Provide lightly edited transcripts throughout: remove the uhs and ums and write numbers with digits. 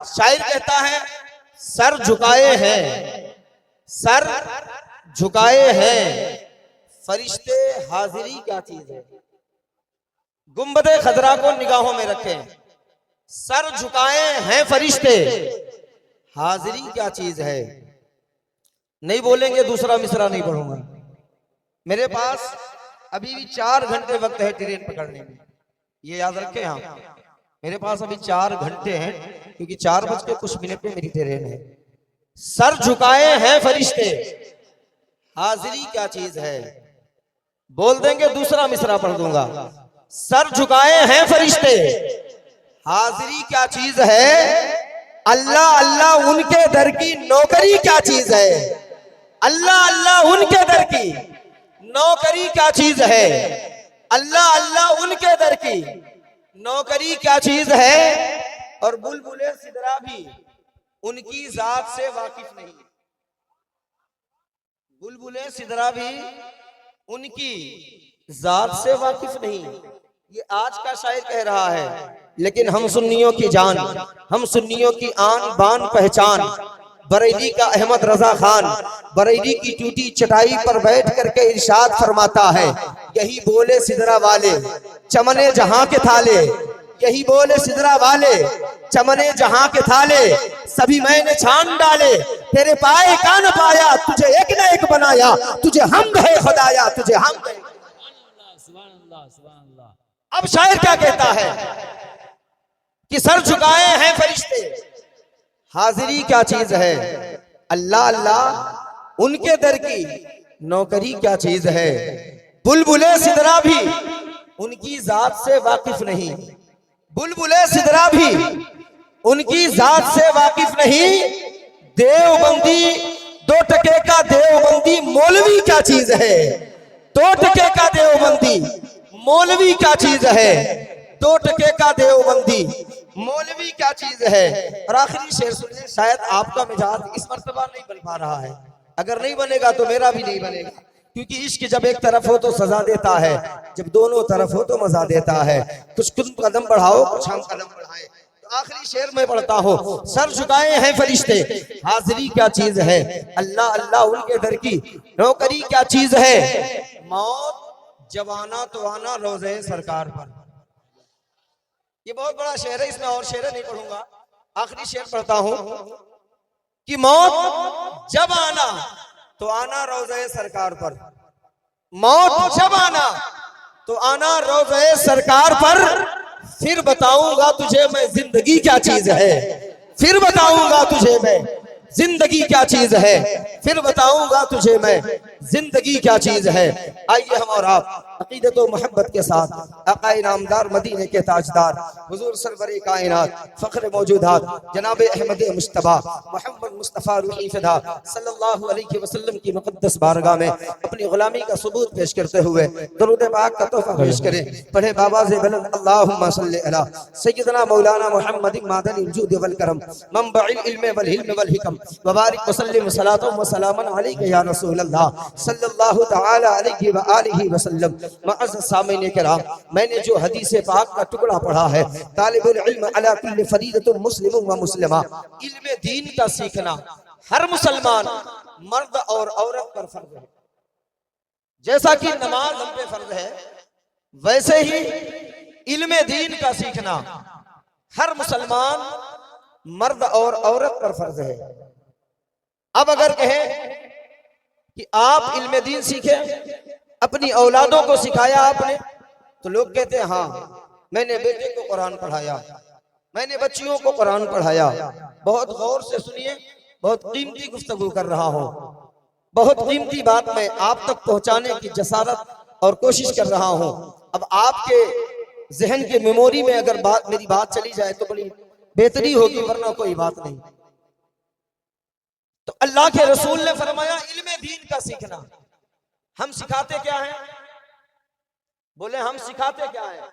शायर कहता है सर झुकाए हैं, सर झुकाए हैं फरिश्ते, हाजिरी क्या चीज है। गुंबदे खजरा को निगाहों में रखें, सर झुकाए हैं फरिश्ते, हाजिरी क्या चीज है। नहीं बोलेंगे दूसरा मिसरा नहीं पढ़ूंगा। मेरे पास अभी भी 4 घंटे वक्त है ट्रेन पकड़ने में, ये याद रखें आप। मेरे पास अभी 4 घंटे हैं क्योंकि 4:00 पे मेरी ट्रेन है। सर झुकाए हैं फरिश्ते, हाजिरी क्या चीज है। बोल देंगे दूसरा मिसरा पढ़ दूंगा। सर झुकाए हैं फरिश्ते, हाजिरी क्या चीज है। अल्लाह अल्लाह उनके दर की नौकरी क्या चीज है। अल्लाह अल्लाह उनके दर की नौकरी क्या चीज है। अल्लाह अल्लाह उनके दर की नौकरी क्या चीज है। और बुलबुले सिदरा भी उनकी जात से वाकिफ नहीं। बुलबुले सिदरा भी उनकी जात से वाकिफ नहीं। ये आज का शायर कह रहा है, लेकिन हम सुन्नियों की जान, हम सुन्नियों की आन बान पहचान, बरेली का अहमद रजा खान बरेली की टूटी चटाई पर बैठ करके इरशाद फरमाता है, यही बोले सिदरा वाले चमने जहां के थाले, यही बोले सिदरा वाले चमने जहां के थाले, सभी मैंने छान डाले तेरे पाए का न पाया, तुझे एक न एक बनाया, तुझे हम है खुदाया, तुझे हम है। अब शायर क्या कहता है कि सर झुकाए हैं फरिश्ते, हाजिरी क्या चीज है। अल्लाह अल्लाह उनके दर की नौकरी क्या चीज है। बुलबुले सिदरा भी उनकी जात से वाकिफ नहीं। बुलबुले सिदरा भी उनकी जात से वाकिफ नहीं। देवबंदी 2 टके का देवबंदी मौलवी क्या चीज है। 2 टके का देवबंदी मौलवी क्या चीज है। 2 टके का देवबंदी मौलवी क्या चीज है। और आखिरी शेर सुनिए, शायद आपका मिजाज इस मर्तबा नहीं बन पा रहा है, अगर नहीं बनेगा तो मेरा भी नहीं बनेगा, क्योंकि इश्क जब एक तरफ हो तो सजा देता है, जब दोनों तरफ हो तो मजा देता है। कुछ तुम कदम बढ़ाओ, कुछ हम कदम बढ़ाएं। तो आखिरी शेर में पढ़ता हो, सर झुकाए हैं फरिश्ते, हाजिरी क्या चीज है। अल्लाह अल्लाह उनके दर की नौकरी क्या चीज है। मौत जवाना तो आना रोज़े सरकार पर। ये बहुत बड़ा शेर है, इसमें और शेर नहीं पढ़ूंगा। आखिरी शेर पढ़ता हूं कि मौत जब आना तो आना रोज़े सरकार पर। मौत जब आना तो आना रोज़े सरकार पर। फिर बताऊंगा तुझे मैं जिंदगी क्या चीज है। फिर बताऊंगा तुझे मैं जिंदगी क्या चीज है। फिर बताऊंगा तुझे मैं जिंदगी क्या चीज है। आइए हम और आप अकीदत और मोहब्बत के साथ आका नामदार मदीने के ताजदार हुजूर सरवरे कायनात फख्र मौजूदात जनाब अहमद मुश्तबा मोहम्मद मुस्तफ़ा रूही फिदा सल्लल्लाहु अलैहि वसल्लम की मुक़द्दस बारगाह में अपनी गुलामी का सबूत पेश करते हुए दरूद पाक का तोहफा पेश करें। पढ़े बाबा से बुलंद अल्लाहुम्मा सल्लि अला सय्यदना मौलाना मुहम्मद मादनी वजूद वल करम मंबइल इल्म वल हिल्म वल हिकम व बारिक व सल्लिम सलातो व सलामन अलैका या रसूल अल्लाह सल्लल्लाहु तआला अलैहि व आलिहि वसल्लम। मुअज़्ज़ज़ सामीन किराम, मैंने जो हदीस पाक का टुकड़ा पढ़ा है, तालिबुल इल्म अला कुल्लि फरीदतुन मुस्लिमुन व मुस्लिमा, इल्म दीन का सीखना हर मुसलमान मर्द और औरत पर फर्ज है। जैसा कि नमाज हम पे फर्ज है, वैसे ही इल्म दीन का सीखना हर मुसलमान मर्द और औरत पर फर्ज है। अब अगर कहें कि आप इल्म दीन सीखे, अपनी औलादों को सिखाया आपने, तो लोग कहते हैं हाँ मैंने बेटे को कुरान पढ़ाया, मैंने बच्चियों को कुरान पढ़ाया। बहुत गौर से सुनिए, बहुत कीमती गुफ्तगू कर रहा हूं, बहुत कीमती बात मैं आप तक पहुंचाने की जसारत और कोशिश कर रहा हूं। अब आपके जहन के मेमोरी में अगर मेरी बात चली जाए तो बड़ी बेहतरी होगी, वरना कोई बात नहीं। तो अल्लाह के रसूल ने फरमाया इल्म दीन का सीखना। हम सिखाते क्या हैं? बोले हम सिखाते क्या हैं?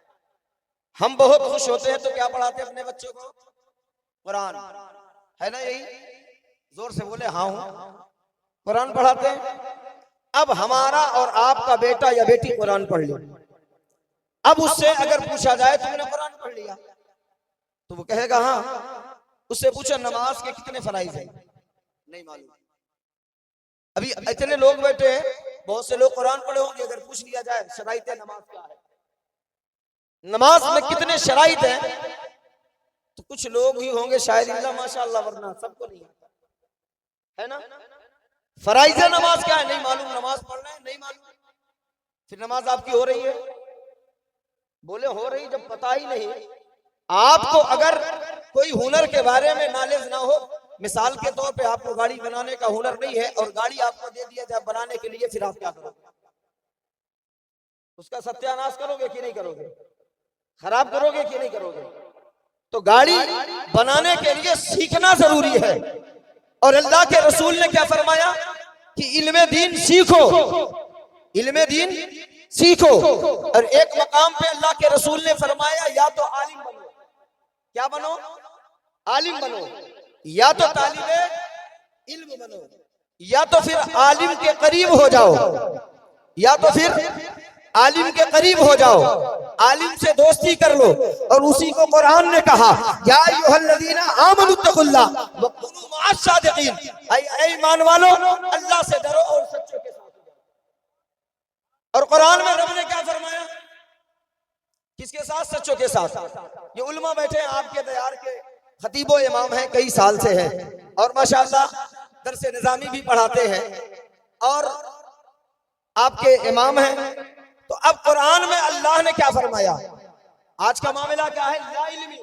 हम बहुत खुश होते हैं तो क्या पढ़ाते हैं अपने बच्चों को? कुरान, है ना? यही जोर से बोले हाँ हूं, कुरान पढ़ाते हैं। अब हमारा और आपका बेटा या बेटी कुरान पढ़ ली, अब उससे अगर पूछा जाए तुमने कुरान पढ़ लिया, तो वो कहेगा हाँ। उससे पूछो नमाज के कितने फराइज हैं, नहीं मालूम। अभी इतने लोग बैठे हैं, बहुत से लोग कुरान पढ़े होंगे, अगर पूछ लिया जाए शराइत नमाज क्या है, नमाज में कितने शराइत हैं, तो कुछ लोग ही होंगे शायद इल्ला माशाअल्लाह, वरना सबको नहीं आता है ना। फराइज नमाज क्या है नहीं मालूम, नमाज पढ़ रहे हैं नहीं मालूम, फिर नमाज आपकी हो रही है। बोले हो रही, जब पता ही नहीं। आपको अगर कोई हुनर के बारे में नॉलेज ना हो, मिसाल के तौर पे आपको गाड़ी बनाने का हुनर नहीं है और गाड़ी आपको दे दिया जाए बनाने के लिए, फिर आप क्या करोगे? उसका सत्यानाश करोगे कि नहीं करोगे? खराब करोगे कि नहीं करोगे? तो गाड़ी बनाने के लिए सीखना जरूरी है। और अल्लाह के रसूल ने क्या फरमाया कि इल्मे दीन सीखो, इल्मे दीन सीखो। और एक मकाम पे अल्लाह के रसूल ने फरमाया या तो आलिम बनो, क्या बनो? आलिम बनो, या तो तालिबे इल्म बनो, या तो फिर आलिम के करीब हो जाओ, या तो फिर आलिम के करीब हो जाओ, आलिम से दोस्ती कर लो। और उसी को कुरान ने कहा या अय्युहल्लज़ीना आमनुत्तकुल्लाह व कुनू मअस सादिकीन, ऐ ईमान वालो अल्लाह से डरो और सच्चों के साथ हो। और कुरान में रब ने क्या फरमाया? किसके साथ? सच्चों के साथ। ये उलमा बैठे हैं आपके दयार के खतीबो इमाम हैं, कई साल से हैं और माशाअल्लाह दरसे निजामी भी पढ़ाते हैं और आपके इमाम हैं। तो अब कुरान में अल्लाह ने क्या फरमाया? आज का मामला क्या है? ला इल्मी,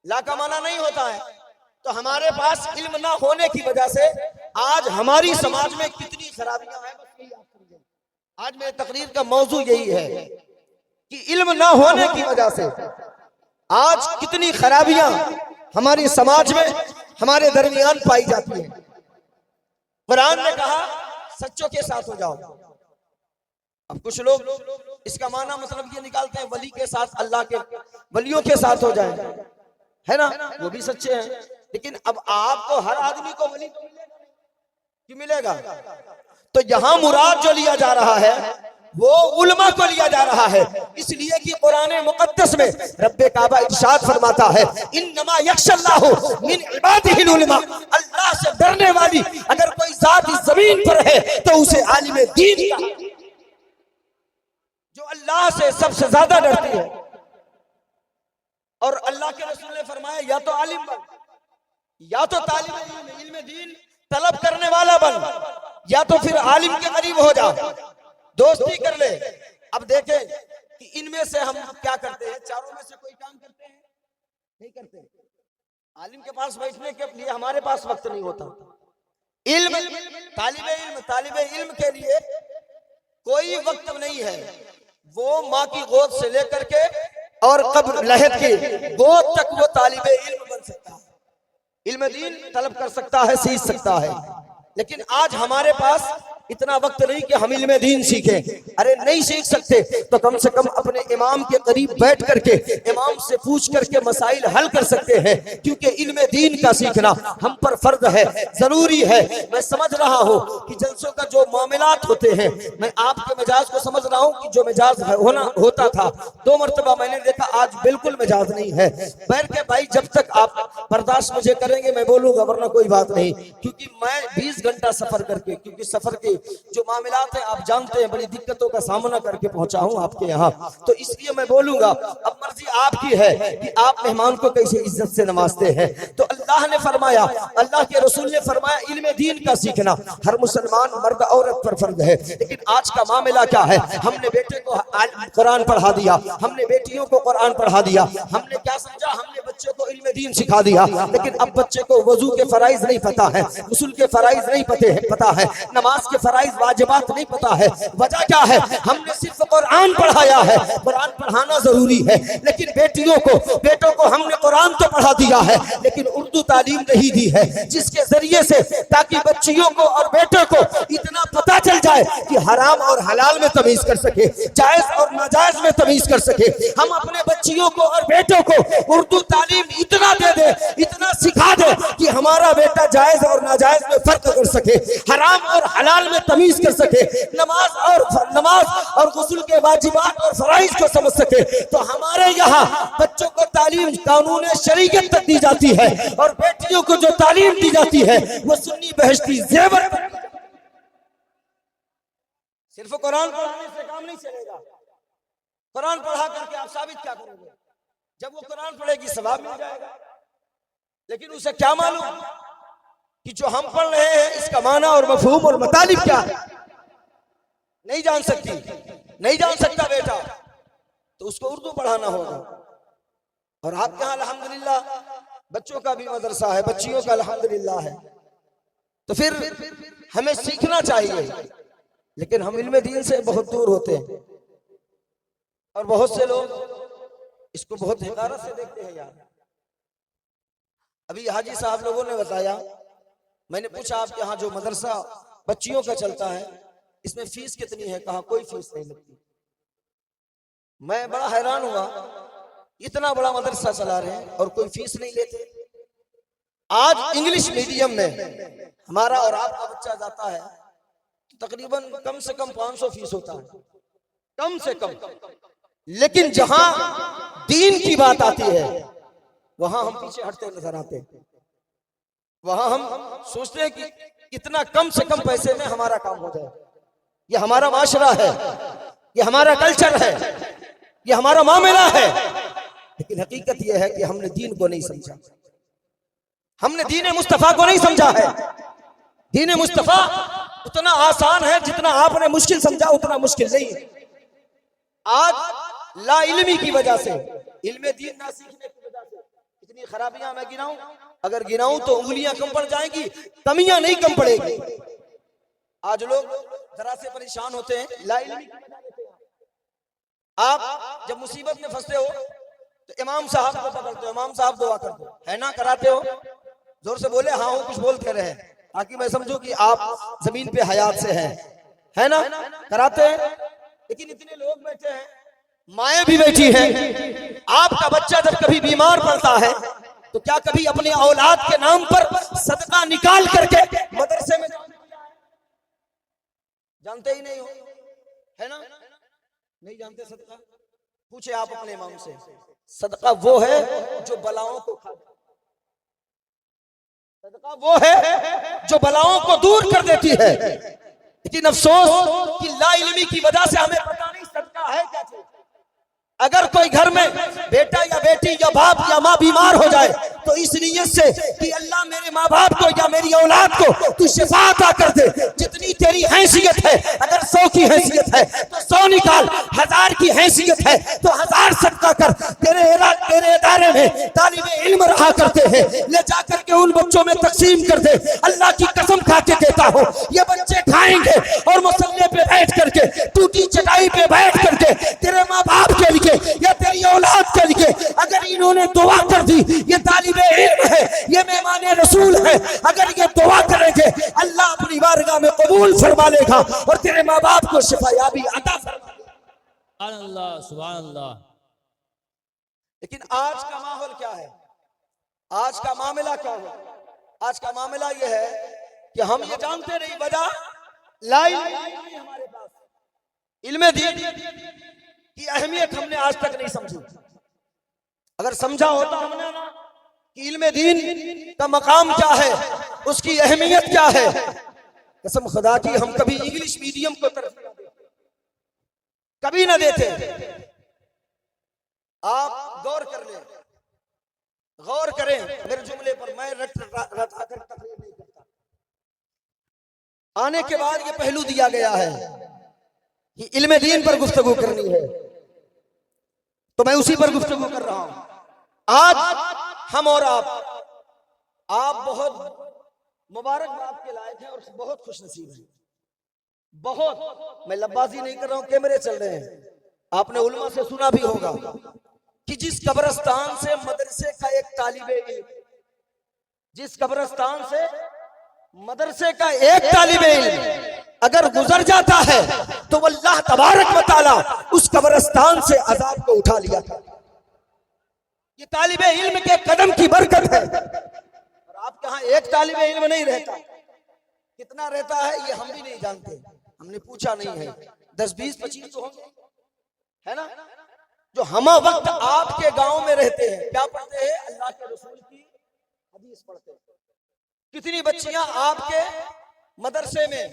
ला का माना नहीं होता है। तो हमारे पास इल्म ना होने की वजह से आज हमारी समाज में कितनी खराबियां हैं, बस यही आप समझें। आज मेरे तकरीर का मौजू यही है कि इल्म ना होने की वजह से आज कितनी खराबियां हमारी समाज में, हमारे दरमियान पाई जाती है। कुरान ने कहा सच्चों के साथ हो जाओ। अब कुछ लोग इसका माना मतलब ये निकालते हैं वली के साथ, अल्लाह के वलियों के साथ हो जाए, है ना, वो भी सच्चे हैं। लेकिन अब आपको हर आदमी को वली तो मिलेगा, तो यहां मुराद जो लिया जा रहा है वो उलमा को लिया जा रहा है। इसलिए कि कुरान मुकद्दस में रब्बे काबा इरशाद फरमाता है इन्नमा यख्शल्लाहु मिन इबादिहिल उलमा, अल्लाह से डरने वाली अगर कोई जात इस जमीन पर है तो उसे आलिम दीन का, जो अल्लाह से सबसे ज्यादा डरती है। और अल्लाह के रसूल ने फरमाया या तो आलिम बन, या तो तालिब इल्म, इल्म दीन तलब करने वाला बन, या तो फिर आलिम के करीब हो जा, दोस्ती कर ले। अब देखें कि इनमें से हम क्या करते हैं, चारों में से कोई काम करते हैं? नहीं करते। आलिम के पास बैठने के लिए हमारे पास वक्त नहीं होता। इल्म तालिबे इल्म के लिए कोई वक्त नहीं है। वो माँ की गोद से लेकर के और कब्र लहद की गोद तक वो तालिबे इल्म बन सकता है, इल्म दीन तलब कर सकता है, सीख सकता है। लेकिन आज हमारे पास इतना वक्त नहीं कि हम इल्म दीन सीखें। अरे नहीं सीख सकते तो कम से कम अपने इमाम के करीब बैठ करके इमाम से पूछ करके मसाइल हल कर सकते हैं, क्योंकि इल्म दीन का सीखना हम पर फर्ज है, जरूरी है। मैं समझ रहा हूँ कि जलसों का जो मामलात होते हैं, मैं आपके मिजाज को समझ रहा हूँ कि जो मिजाज होता था 2 मरतबा मैंने देखा, आज बिल्कुल मिजाज नहीं है। बैठ के भाई जब तक आप बर्दाश्त मुझे करेंगे मैं बोलूंगा, वरना कोई बात नहीं। क्योंकि मैं 20 घंटा सफर करके, क्योंकि सफर के जो मामलात है आप जानते हैं, बड़ी दिक्कतों का सामना करके पहुंचा हूं आपके यहाँ, तो इसलिए मैं बोलूंगा। अब मर्जी आपकी है कि आप मेहमान को कैसे इज्जत से नवाजते हैं। तो अल्लाह ने फरमाया, अल्लाह के रसूल ने फरमाया इल्म दीन का सीखना हर मुसलमान मर्द औरत पर फर्ज है। लेकिन आज का मामला क्या है, हमने बेटे को कुरान पढ़ा दिया, हमने बेटियों को कुरान पढ़ा दिया, हमने क्या समझा, हमने बच्चों को इल्म दीन सिखा दिया। लेकिन अब बच्चे को वजू के फराइज नहीं पता है, गुस्ल के फराइज नहीं पता है, नमाज के फराइज वाजिबात नहीं पता है। वजह क्या है, हमने सिर्फ कुरान पढ़ाया है। कुरान पढ़ाना जरूरी है, लेकिन बेटों को हमने कुरान तो पढ़ा दिया है, लेकिन उर्दू तालीम नहीं दी है, जिसके जरिए से ताकि बच्चियों को और बेटों को इतना पता चल जाए कि हराम और हलाल में तमीज कर सके, जायज और नाजायज में तमीज कर सके। हम अपने बच्चियों को और बेटों को उर्दू तालीम इतना दे दे, इतना सिखा दे कि हमारा बेटा जायज और नाजायज में फर्क कर सके, हराम और हलाल में तमीज कर सके, नमाज और गुस्ल के वाजिबात और फराइज को समझ सके। तो हमारे यहाँ बच्चों को तालीम कानून शरीयत तक दी जाती है और बेटियों को जो तालीम दी जाती है वो सुन्नी बहश्ती जेवर। सिर्फ कुरान पढ़ाने से काम नहीं चलेगा। कुरान पढ़ा करके आप साबित क्या करोगे? जब वो कुरान पढ़ेगी सवाब मिल जाएगा, लेकिन उसे क्या मालूम कि जो हम पढ़ रहे हैं इसका माना और मफहूम और मतालिब क्या है, नहीं जान सकती, नहीं जान सकता बेटा, तो उसको उर्दू पढ़ाना होगा। और आपके यहाँ अल्हम्दुलिल्लाह बच्चों का भी मदरसा है, बच्चियों का अल्हम्दुलिल्लाह है, तो फिर हमें सीखना चाहिए। लेकिन हम इल्म दीन से बहुत दूर होते हैं और बहुत से लोग इसको बहुत हिकारत से देखते हैं। यार अभी हाजी साहब लोगों ने बताया, मैंने पूछा आपके यहाँ जो मदरसा बच्चियों का चलता है इसमें फीस कितनी है? कहा कोई फीस नहीं लगती। मैं बड़ा हैरान हुआ, इतना बड़ा मदरसा चला रहे हैं और कोई फीस नहीं लेते। आज इंग्लिश मीडियम में हमारा और आपका बच्चा जाता है तो तकरीबन कम से कम 500 फीस होता है, कम से कम। लेकिन जहां दीन की बात आती है वहां हम पीछे हटते नजर आते हैं। वहां हम सोचते हैं कि इतना कम से कम पैसे में हमारा काम हो जाए। ये हमारा माशरा है, ये हमारा कल्चर है, ये हमारा मामला है। लेकिन हकीकत यह है कि हमने दीन को नहीं समझा, हमने दीन मुस्तफा को नहीं समझा है। दीन मुस्तफा उतना आसान है जितना आपने मुश्किल समझा उतना मुश्किल नहीं है। आज ला इल्मी की वजह से, इल्म दीन ना सीखने की वजह से इतनी खराबियां मैं गिनाऊं, अगर गिनाऊं तो उंगलियां कम पड़ जाएंगी, कमियां नहीं कम पड़ेगी। आज लोग जरा से परेशान होते हैं, ला इल्मी की वजह से। आप जब मुसीबत में फंसते हो तो इमाम साहब को पकड़ते हो, इमाम साहब दुआ कर दो, है ना, कराते हो। जोर से बोले हाँ कुछ बोलते रहे ताकि मैं समझूं कि आप जमीन पे हयात से हैं, है ना, कराते हैं। लेकिन इतने लोग बैठे हैं, माएँ भी बैठी हैं। आपका बच्चा जब कभी बीमार पड़ता है तो क्या कभी अपने औलाद के नाम पर सदका निकाल करके मदरसे में जानते ही नहीं हो, है ना, नहीं जानते सदका? पूछे आप अपने इमाम से, सदका वो है जो बलाओं को खा, सदका वो है जो बलाओं को दूर कर देती है। लेकिन अफसोस कि ला इल्मी की वजह से हमें पता नहीं सदका है क्या चीज। अगर कोई घर में बेटा या बेटी या बाप या माँ बीमार हो जाए तो इस नीयत से कि अल्लाह मेरे माँ बाप को या मेरी औलाद को तू शिफा अता कर दे, जितनी तेरी हैसियत है, अगर 100 की हैसियत है तो 100 निकाल, 1000 की हैसियत है तो 1000 सदका कर। तेरे इदारे में तालिबे इल्म रहा करते हैं, ले जाकर के उन बच्चों में तकसीम कर दे। अल्लाह की कसम खा के कहता हूँ ये बच्चे खाएंगे और मुसल्ले पे बैठ करके, टूटी चटाई पे बैठ करके तेरे माँ बाप के लिए या तेरी औलाद के लिए अगर इन्होंने दुआ कर दी, ये तालिबे इल्म है, ये मेहमान रसूल है, अगर ये दुआ करेंगे अल्लाह अपनी बारगाह में कबूल फरमा लेगा और तेरे माँ बाप को शिफायाबी अता फरमा देगा। अल्लाह सुभान अल्लाह। लेकिन आज का माहौल क्या है, आज का मामला क्या है? आज का मामला यह है कि हम ये जानते नहीं वजह ला इल्म हमारे पास, इल्म दीन की अहमियत हमने आज तक नहीं समझी। अगर समझा होता हमने ना कि इल्म दीन का मकाम क्या है, उसकी अहमियत क्या है, कसम खुदा की हम कभी इंग्लिश मीडियम को तरफ कभी ना देते। आप गौर कर लें, गौर करें मेरे जुमले पर, मैं रटा कर तकरीर नहीं करता। आने के बाद ये पहलू दिया गया है कि इल्म दीन पर गुफ्तगू करनी है, तो मैं उसी पर गुफ्तगू कर रहा हूं। आज हम और आप बहुत मुबारकबाद के लायक हैं और बहुत खुशनसीब हैं। बहुत, मैं लब्बाजी नहीं कर रहा हूं, कैमरे चल रहे हैं, आपने उलमा से सुना भी होगा कि जिस कब्रिस्तान से मदरसे का एक तालिबे इल्म, जिस कब्रिस्तान से मदरसे का एक तालिबे इल्म अगर गुजर जाता है तो अल्लाह तबारक व तआला उस कब्रिस्तान से अजाब को उठा लिया था। ये तालिबे इल्म के कदम की बरकत है। और आपके यहाँ एक तालिब इल्म नहीं रहता, कितना रहता है ये हम भी नहीं जानते, हमने पूछा नहीं है। 10, 20, 25 तो होंगे, है ना, जो हम वक्त आपके गांव में रहते हैं, क्या पढ़ते हैं? अल्लाह के रसूल की हदीस पढ़ते हैं। कितनी बच्चियां आपके मदरसे में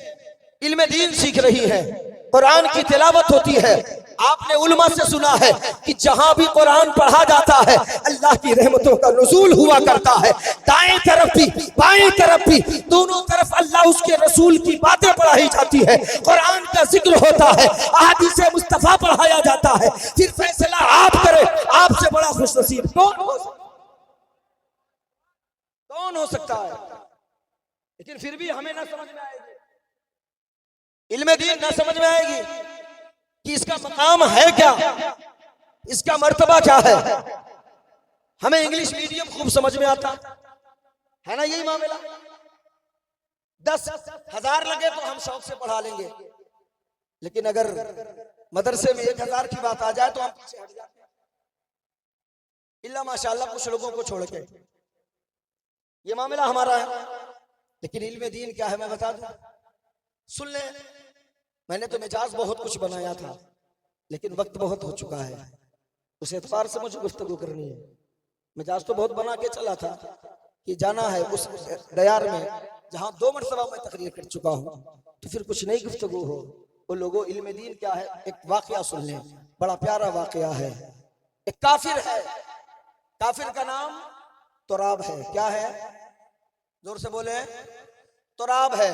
इल्म दीन सीख रही हैं, कुरान की तिलावत होती है। आपने उलमा से सुना है कि जहां भी कुरान पढ़ा जाता है अल्लाह की रहमतों का नुज़ूल हुआ करता है। दाएं तरफ भी बाएं तरफ भी दोनों तरफ अल्लाह उसके रसूल की बातें पढ़ाई जाती है, कुरान का जिक्र होता है, अहादीस मुस्तफा पढ़ाया जाता है। फिर फैसला आप करें, आपसे बड़ा खुशनसीब कौन हो सकता है? लेकिन फिर भी हमें ना समझ में आएगी, इल्म दीन ना समझ में आएगी कि इसका मकाम है क्या, इसका मर्तबा क्या है। हमें इंग्लिश मीडियम खूब समझ में आता है ना, यही मामला। 10,000 लगे तो हम शौक से पढ़ा लेंगे, लेकिन अगर मदरसे में 1,000 की बात आ जाए तो हम पीछे हट जाते हैं, इल्ला माशाअल्लाह कुछ लोगों को छोड़ के। ये मामला हमारा है। लेकिन इल्म दीन क्या है मैं बता दूं, सुन ले। मैंने तो मिजाज बहुत कुछ बनाया था, लेकिन वक्त बहुत हो चुका है, उस एतबार से मुझे गुफ्तगू करनी है। मिजाज तो बहुत बना के चला था कि जाना है उस दयार में जहां 2 मरतबा मैं तकरीर कर चुका हूं, तो फिर कुछ नई गुफ्तगू हो। वो लोगों, इल्म दीन क्या है, एक वाकया सुन लें, बड़ा प्यारा वाकया है। एक काफिर है, काफिर का नाम तुराब है। क्या है? जोर से बोले, तुराब है।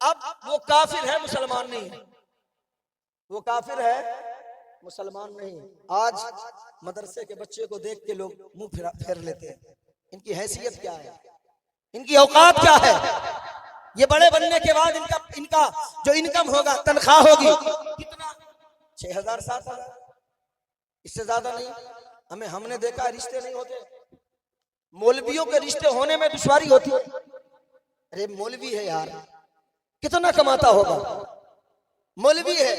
अब वो काफिर है, मुसलमान नहीं है। वो काफिर है, मुसलमान नहीं है। आज मदरसे के बच्चे को देख के लोग मुंह फेर लेते हैं। इनकी हैसियत क्या है, इनकी औकात क्या है? ये बड़े बनने के बाद इनका जो इनकम होगा, तनख्वाह होगी कितना? 6,000, 7,000, इससे ज्यादा नहीं। हमने देखा रिश्ते नहीं होते, मौलवियों के रिश्ते होने में दुश्वारी होती है। अरे मौलवी है यार, कितना कमाता होगा? मौलवी है,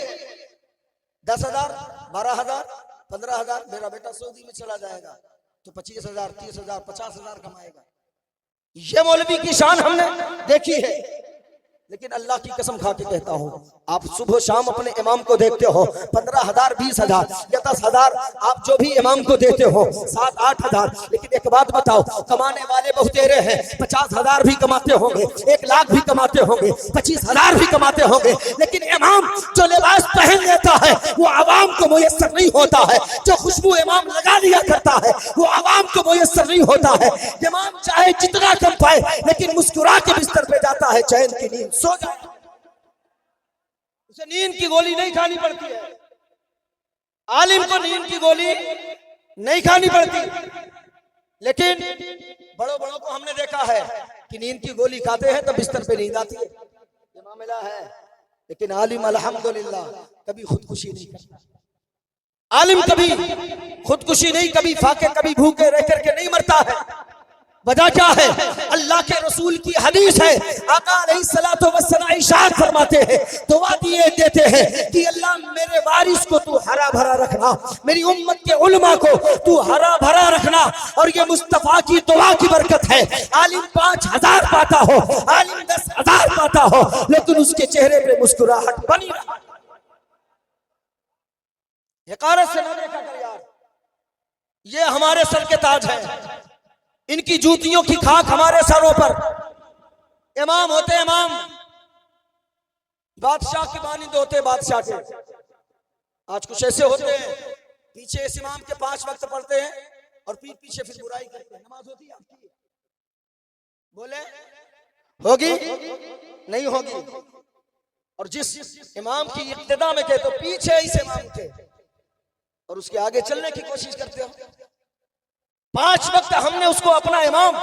10,000, 12,000, 15,000। मेरा बेटा सऊदी में चला जाएगा तो 25,000, 30,000, 50,000 कमाएगा। ये मौलवी की शान हमने देखी है। लेकिन अल्लाह की कसम खा के कहता हूँ, आप सुबह शाम अपने इमाम को देखते हो 15,000, 20,000 या 10,000, आप जो भी इमाम को देते हो 7, 8,000। लेकिन एक बात बताओ, कमाने वाले बहुतेरे हैं, 50,000 भी कमाते होंगे, 1,00,000 भी कमाते होंगे, 25,000 भी कमाते होंगे। लेकिन इमाम जो लिबास पहन लेता है वो आवाम को मुयस्सर नहीं होता है। जो खुशबू इमाम लगा लिया करता है वो आवाम को मुयस्सर नहीं होता है। इमाम चाहे जितना कम पाए, लेकिन मुस्कुरा के बिस्तर पे जाता है, चैन की नींद सो जाए, उसे नींद की गोली नहीं खानी पड़ती है। आलिम को नींद की गोली नहीं खानी पड़ती। लेकिन बड़ों को हमने देखा है कि नींद की गोली खाते हैं तो बिस्तर पे नींद आती है, ये मामला है। लेकिन आलिम अल्हम्दुलिल्लाह कभी खुदकुशी नहीं करता। आलिम कभी खुदकुशी नहीं, कभी फाके, कभी भूखे रह करके नहीं मरता है। वजह क्या है? अल्लाह के रसूल की हदीस है। आका अलैहिस्सलातु वस्सलाम इरशाद फरमाते हैं, दुआ दिए देते हैं कि अल्लाह मेरे वारिस को तू हरा भरा रखना, मेरी उम्मत के उलमा को तू हरा भरा रखना। और ये मुस्तफा की दुआ की बरकत है। आलिम 5,000 पाता हो, आलिम 10,000 पाता हो, लेकिन उसके चेहरे पे मुस्कुराहट बनी रहा। हक़ारत से न देखा कर यार, ये हमारे सर के ताज है, इनकी जूतियों की खाक हमारे सरों पर। इमाम होते इमाम, बादशाह के मानिंद होते बादशाह के। आज कुछ ऐसे होते हैं, पीछे इस इमाम के 5 वक्त पढ़ते हैं और पीछे फिर बुराई करते हैं। नमाज होती है आपकी? बोले होगी? नहीं होगी। और जिस इमाम की इक्तिदा में कहते हो पीछे इस इमाम के, और उसके आगे चलने की कोशिश करते हो। 5 वक्त हमने उसको अपना इमाम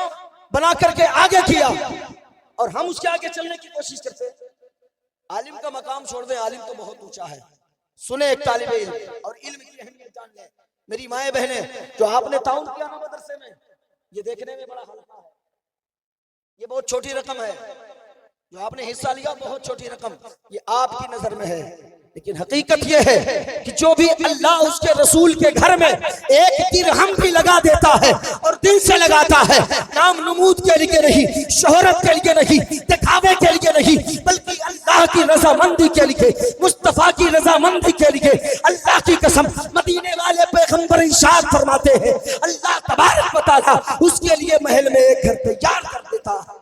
बना करके आगे किया और हम उसके आगे चलने की कोशिश करते हैं। आलिम का मकाम छोड़ दें, आलिम तो बहुत ऊंचा है। सुने एक तालिब इल्म और इल्म की अहमियत जान लें। मेरी माएं बहनें, जो आपने ताउन किया ना मदरसे में, ये देखने में बड़ा हल्का है, ये बहुत छोटी रकम है। जो आपने हिस्सा लिया बहुत छोटी रकम, ये आपकी नजर में है। लेकिन हकीकत यह है कि जो भी अल्लाह उसके रसूल के घर में एक दिरहम भी लगा देता है और दिल से लगाता है, नाम नमूद के लिए नहीं, शोहरत के लिए नहीं, दिखावे के लिए नहीं, बल्कि अल्लाह की रजामंदी के लिए, मुस्तफा की रजामंदी के लिए, अल्लाह की कसम मदीने वाले पैगंबर इरशाद फरमाते हैं, अल्लाह तबारक व तआला उसके लिए महल में एक घर तैयार कर देता है।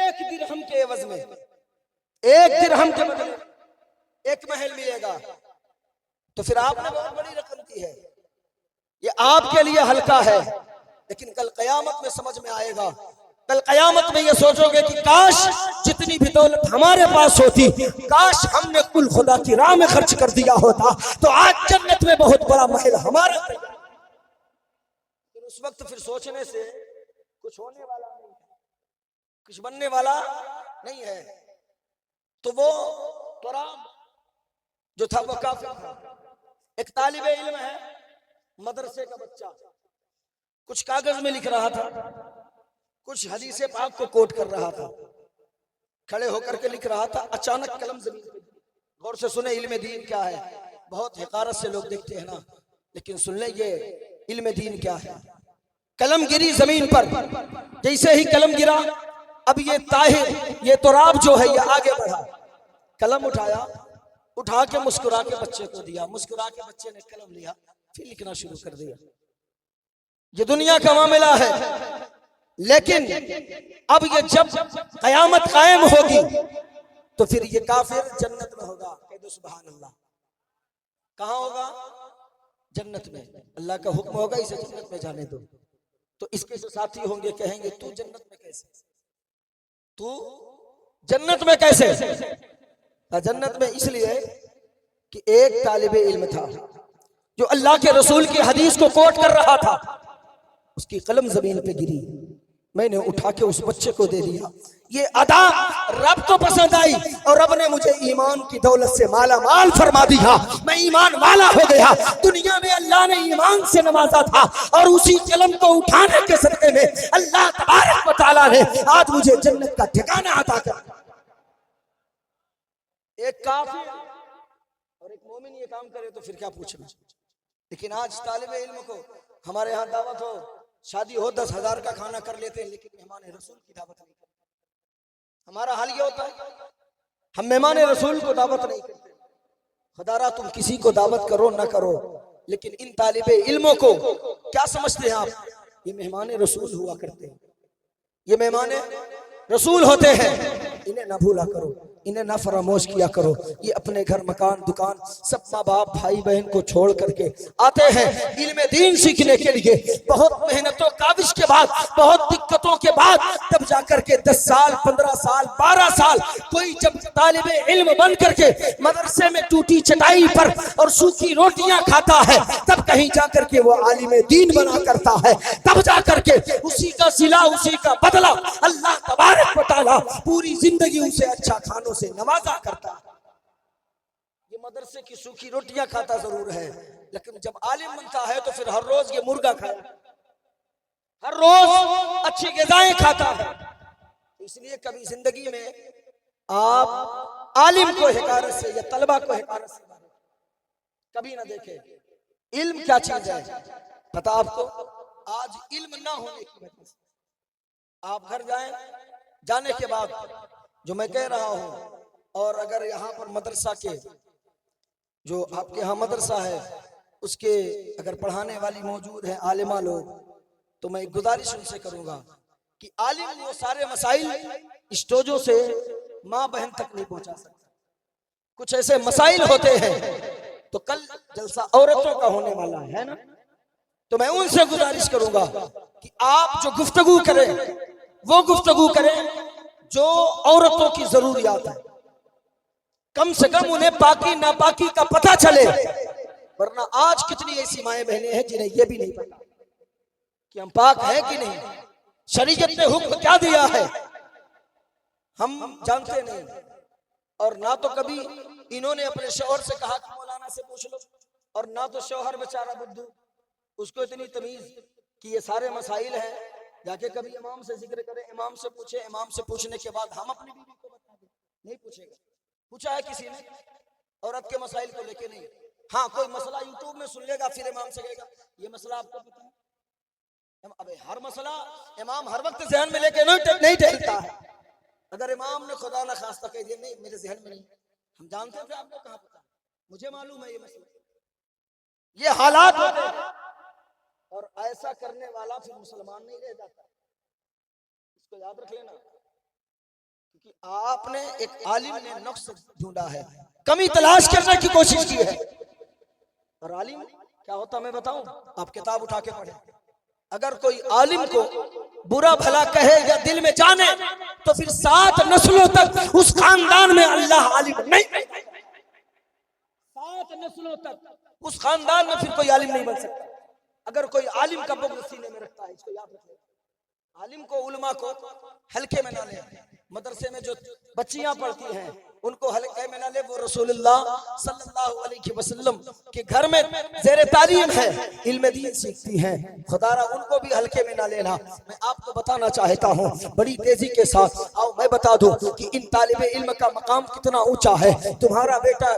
एक दिरहम के एवज में, एक दिरहम के बदले एक महल मिलेगा। तो फिर आपने बहुत बड़ी रकम दी है, ये आपके लिए हल्का है, लेकिन कल कयामत में समझ में आएगा। कल कयामत में ये सोचोगे कि काश जितनी भी दौलत हमारे पास होती, काश हमने कुल खुदा की राह में खर्च कर दिया होता, तो आज जन्नत में बहुत बड़ा महल हमारा। उस वक्त फिर सोचने से कुछ होने वाला नहीं है, कुछ बनने वाला नहीं है। तो वो तुराब जो था वो काफिर था। एक तालिबे इल्म है, मदरसे का बच्चा, कुछ कागज में लिख रहा था, कुछ हदीसे पाक को कोट कर रहा था, खड़े होकर के लिख रहा था। अचानक कलम जमीन पे, गौर से सुने इल्म दीन क्या है, बहुत हिकारत से लोग देखते हैं ना, लेकिन सुन ले ये इल्म दीन क्या है। कलम गिरी जमीन पर, जैसे ही कलम गिरा, अब ये ताहिर, ये तुराब जो है ये आगे बढ़ा, कलम उठाया, उठा के मुस्कुरा के बच्चे को दिया, मुस्कुरा के बच्चे ने कलम लिया, फिर लिखना शुरू कर दिया। ये दुनिया का मामला है, लेकिन अब ये जब कयामत कायम होगी तो फिर ये काफिर जन्नत में होगा। कह दो सुभान अल्लाह। कहां होगा? जन्नत में। अल्लाह का हुक्म होगा इसे जन्नत में जाने दो। तो इसके जो साथी होंगे कहेंगे तू जन्नत में कैसे, तू जन्नत में कैसे? जन्नत में इसलिए कि एक तालिबे इल्म था जो अल्लाह के रसूल की हदीस को कोट कर रहा था, उसकी कलम जमीन पे गिरी, मैंने उठा के उस बच्चे को दे दिया। ये अदा रब को पसंद आई और रब ने मुझे ईमान की दौलत से माला माल फरमा दिया, मैं ईमान वाला हो गया। दुनिया में अल्लाह ने ईमान से नवाजा था और उसी कलम को उठाने के सदके में अल्लाह तबारक व तआला ने आज मुझे जन्नत का ठिकाना अता कर। एक काफिर और एक मोमिन ये काम करे तो फिर क्या पूछना। लेकिन आज तालिबे इल्म को हमारे यहाँ दावत हो, शादी हो, 10,000 का खाना कर लेते हैं, लेकिन मेहमान रसूल की दावत नहीं करते। हमारा हाल ये होता है, हम मेहमान रसूल को दावत नहीं करते। खुदारा तुम किसी को दावत करो ना करो, लेकिन इन तालिबे इल्मों को क्या समझते हैं आप? ये मेहमान रसूल हुआ करते हैं, ये मेहमान रसूल होते हैं। इन्हें ना भूला करो, इन्हें ना फरामोश किया करो। ये अपने घर मकान दुकान सब माँ बाप भाई बहन को छोड़ करके आते हैं इल्म दीन सीखने के लिए। बहुत मेहनतों काविश के बाद, बहुत दिक्कतों के बाद तब जाकर के 10 साल 15 साल 12 साल कोई जब तालिबे इल्म बन करके मदरसे में टूटी चटाई पर और सूखी रोटियां खाता है, तब कहीं जाकर के वो आलिम दीन बना करता है। तब जाकर के उसी का सिला, उसी का बदला अल्लाह तबारक व तआला पूरी जिंदगी उसे अच्छा खानों से नवाजा करता है। ये मदरसे की सूखी रोटियां खाता जरूर है, लेकिन जब आलिम बनता है तो फिर हर रोज ये मुर्गा खाया, हर रोज अच्छी ग़िज़ाएं खाता है। इसलिए कभी जिंदगी में आप आलिम को हिकारत से या तलबा को हिकारत से कभी ना देखे। इल्म क्या चीज है पता आपको? आज इल्म ना होने की वजह से आप घर जाएं, जाने के बाद जो मैं कह रहा हूं, और अगर यहाँ पर मदरसा के जो आपके यहाँ मदरसा है उसके अगर पढ़ाने वाली मौजूद है आलिमा लोग, तो मैं गुजारिश उनसे करूंगा कि आलिम वो सारे मसाइल स्टेजों से माँ बहन तक नहीं पहुंचा सकता। कुछ ऐसे मसाइल होते हैं, तो कल जलसा औरतों का होने वाला है ना, तो मैं उनसे गुजारिश करूंगा कि आप जो गुफ्तगू करें वो गुफ्तगू करें जो औरतों की जरूरियात है। कम से कम उन्हें पाकी नापाकी का पता चले, वरना आज कितनी ऐसी माएं बहनें हैं जिन्हें यह भी नहीं पता कि हम पाक हैं कि नहीं, शरीयत ने हुक्म क्या दिया है हम जानते नहीं। और ना तो कभी इन्होंने अपने शौहर से कहा कि मौलाना से पूछ लो, और ना तो शौहर बेचारा बुद्धू, उसको इतनी तमीज कि ये सारे मसाइल हैं, जाके कभी इमाम से जिक्र करें, इमाम से पूछे, इमाम से पूछने के बाद हम अपनी बीवी को बता दें। नहीं पूछेगा। पूछा है किसी ने? औरत के मसाइल को लेके नहीं। हाँ, कोई मसला यूट्यूब में सुन लेगा, फिर इमाम से कहेगा ये मसला आपको पता है। अबे हर मसला इमाम हर वक्त जहन में लेके नहीं टहलता है। अगर इमाम ने खुदा ना खास्ता कह दिया नहीं मेरे जहन में नहीं, हम जानते थे, आपको कहाँ पता, मुझे मालूम है ये मसला, ये हालात होते हैं। और ऐसा करने वाला फिर मुसलमान नहीं रह जाता, इसको याद रख लेना। क्योंकि आपने एक आलिम ने नुक्स ढूंढा है, कमी तलाश करने की कोशिश की है। और आलिम क्या होता मैं बताऊं, आप किताब उठा के पढ़े। अगर कोई आलिम को बुरा भला कहे या दिल में जाने तो फिर 7 नस्लों तक उस खानदान में अल्लाह आलिम नहीं, 7 नस्लों तक उस खानदान में फिर कोई आलिम नहीं बन सकता। अगर कोई आलिम का बुग़्ज़ सीने में रखता है, इसको याद रखिए। आलिम को, उलमा को हल्के में ना ले। मदरसे में जो बच्चियां पढ़ती हैं उनको हल्के में ना ले। वो रसूलुल्लाह सल्लल्लाहु अलैहि वसल्लम के घर में ज़ेरे तालीम है, इल्म दीन सीखती हैं, खुदारा उनको भी हल्के में ना लेना। मैं आपको बताना चाहता हूँ बड़ी तेजी के साथ, आओ मैं बता दूं कि इन तालिबे इल्म का मकाम कितना ऊंचा है। तुम्हारा बेटा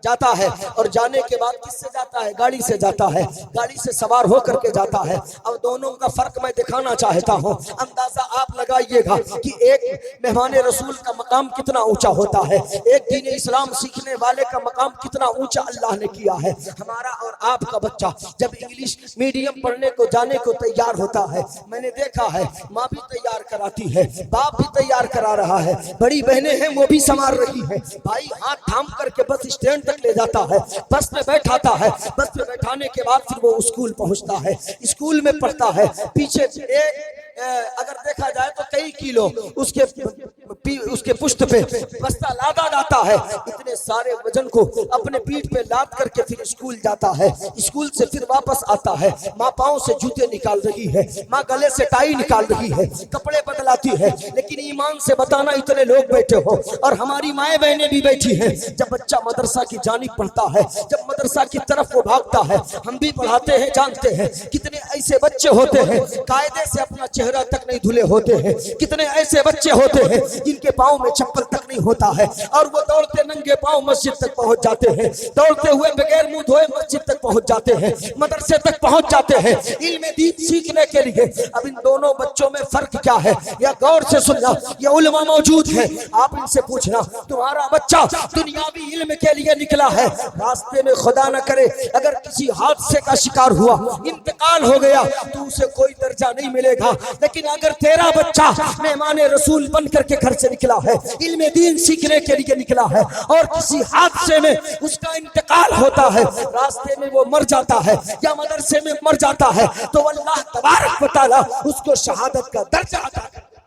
जाता है और जाने के बाद किससे जाता है, गाड़ी से जाता है, गाड़ी से सवार होकर के जाता है। अब दोनों का फर्क मैं दिखाना चाहता हूँ, अंदाजा आप लगाइएगा कि एक मेहमान रसूल का मकाम कितना ऊंचा होता है, एक दीन इस्लाम सीखने वाले का मकाम कितना ऊंचा अल्लाह ने किया है। हमारा और आपका बच्चा जब इंग्लिश मीडियम पढ़ने को जाने को तैयार होता है, मैंने देखा है माँ भी तैयार कराती है, बाप भी तैयार करा रहा है, बड़ी बहनें हैं वो भी संभाल रही है, भाई हाथ थाम करके बस स्टैंड तक ले जाता है, बस में बैठाता है, बस में बैठाने के बाद फिर वो स्कूल पहुंचता है, स्कूल में पढ़ता है। पीछे एक अगर देखा जाए तो कई किलो उसके पुष्ट पे बस्ता लादा जाता है। इतने सारे वजन को अपने पीठ पे लाद करके फिर स्कूल जाता है, स्कूल से फिर वापस आता है। माँ पाँव से जूते निकाल रही है, माँ गले से टाई निकाल रही है, कपड़े बदलाती है। लेकिन ईमान से बताना इतने लोग बैठे हो और हमारी माएँ बहनें भी बैठी हैं। जब बच्चा मदरसा की जानिब पढ़ता है, जब मदरसा की तरफ वो भागता है, हम भी पढ़ाते हैं, जानते हैं कितने ऐसे बच्चे होते हैं कायदे से अपना चेहरा तक नहीं धुले होते हैं, कितने ऐसे बच्चे होते हैं जिनके पाँव में चप्पल तक नहीं होता है और वो दौड़ते नंगे पाँव मस्जिद तक पहुंच जाते हैं, दौड़ते हुए बगैर मुंह धोए मस्जिद तक पहुंच जाते हैं, मदरसे तक पहुंच जाते हैं इल्म दीन सीखने के लिए। अब इन दोनों बच्चों में फर्क क्या है, या गौर से सुनना, ये उलमा मौजूद है, आप इनसे पूछना तुम्हारा बच्चा दुनियावी इल्म के लिए निकला है, रास्ते में खुदा न करे अगर किसी हादसे का शिकार हुआ, इंतकाल हो गया तो उसे कोई दर्जा नहीं मिलेगा। लेकिन अगर तेरा बच्चा मेहमान रसूल बन करके घर से निकला है, इल्म दीन सीखने के लिए निकला है और किसी हादसे में उसका इंतकाल होता है, रास्ते में वो मर जाता है या मदरसे में मर जाता है, तो अल्लाह तबारक व तआला उसको शहादत का दर्जा अता करता है,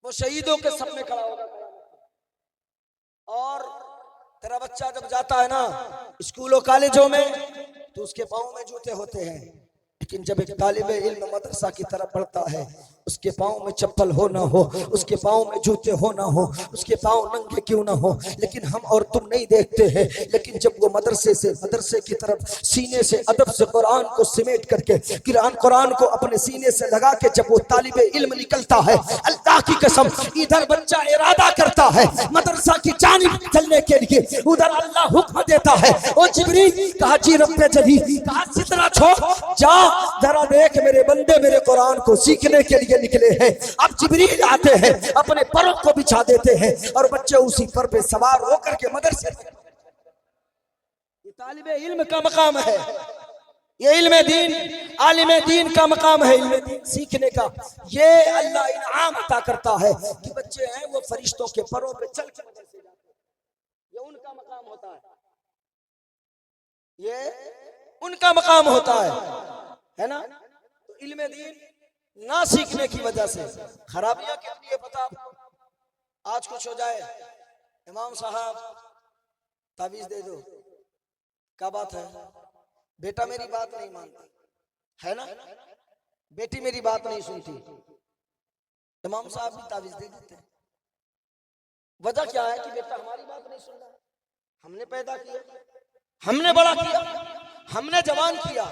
वो शहीदों के सब में खड़ा होगा। और तेरा बच्चा जब जाता है ना स्कूलों कॉलेजों में तो उसके पाँव में जूते होते हैं, लेकिन जब एक तालिबे इल्म मदरसा की तरफ बढ़ता है उसके पाँव में चप्पल हो ना हो, उसके पाँव में जूते हो ना हो, उसके पाँव नंगे क्यों ना हो, लेकिन हम और तुम नहीं देखते हैं। लेकिन जब वो मदरसे की तरफ सीने से अदब से कुरान को सिमेट करके कुरान को अपने सीने से लगा के जब वो तालिबे इल्म निकलता है, अल्लाह की कसम इधर बच्चा इरादा करता है मदरसा की जानिब चलने के लिए, उधर अल्लाह हुक्म देता है ओ जिब्रील, कहा जी रब्बे जली, कहा सिदरा छोड़ जा जरा देख मेरे बंदे मेरे कुरान को सीखने के लिए निकले हैं। अब जिब्रील आते हैं अपने परों को बिछा देते हैं और बच्चे उसी पर पे सवार होकर के मदरसे। ये तालिबे इल्म का मकाम है, ये इल्म दीन आलिम दीन का मकाम है, इल्म दीन सीखने का। ये अल्लाह इनाम अता करता है कि बच्चे हैं वो फरिश्तों के परों पे चल के मदरसे जाते हैं, ये उनका मकाम होता है, ये उनका मकाम होता है ना। तो इल्म दीन ना सीखने की वजह से खराबियां कितनी है पता। आज कुछ हो जाए, इमाम साहब तावीज दे दो, क्या बात है, बेटा मेरी बात नहीं मानता है ना, बेटी मेरी बात नहीं सुनती, इमाम साहब भी तावीज दे देते हैं। वजह क्या है कि बेटा हमारी बात नहीं सुन रहा, हमने पैदा किया, हमने बड़ा किया, हमने जवान किया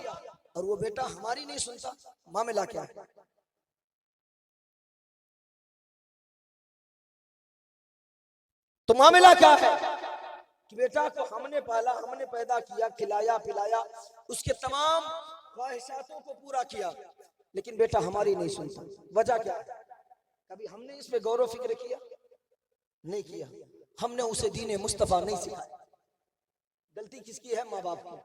और वो बेटा हमारी नहीं सुनता। मामला क्या है, तो मामला क्या है, कि बेटा को हमने पाला, हमने पैदा किया, खिलाया पिलाया, उसके तमाम ख्वाहिशातों को पूरा किया, लेकिन बेटा हमारी नहीं सुनता। वजह क्या है? कभी हमने इस पे गौर फिक्र किया? नहीं किया। हमने उसे दीन मुस्तफा नहीं सिखाया। गलती किसकी है? माँ बाप की।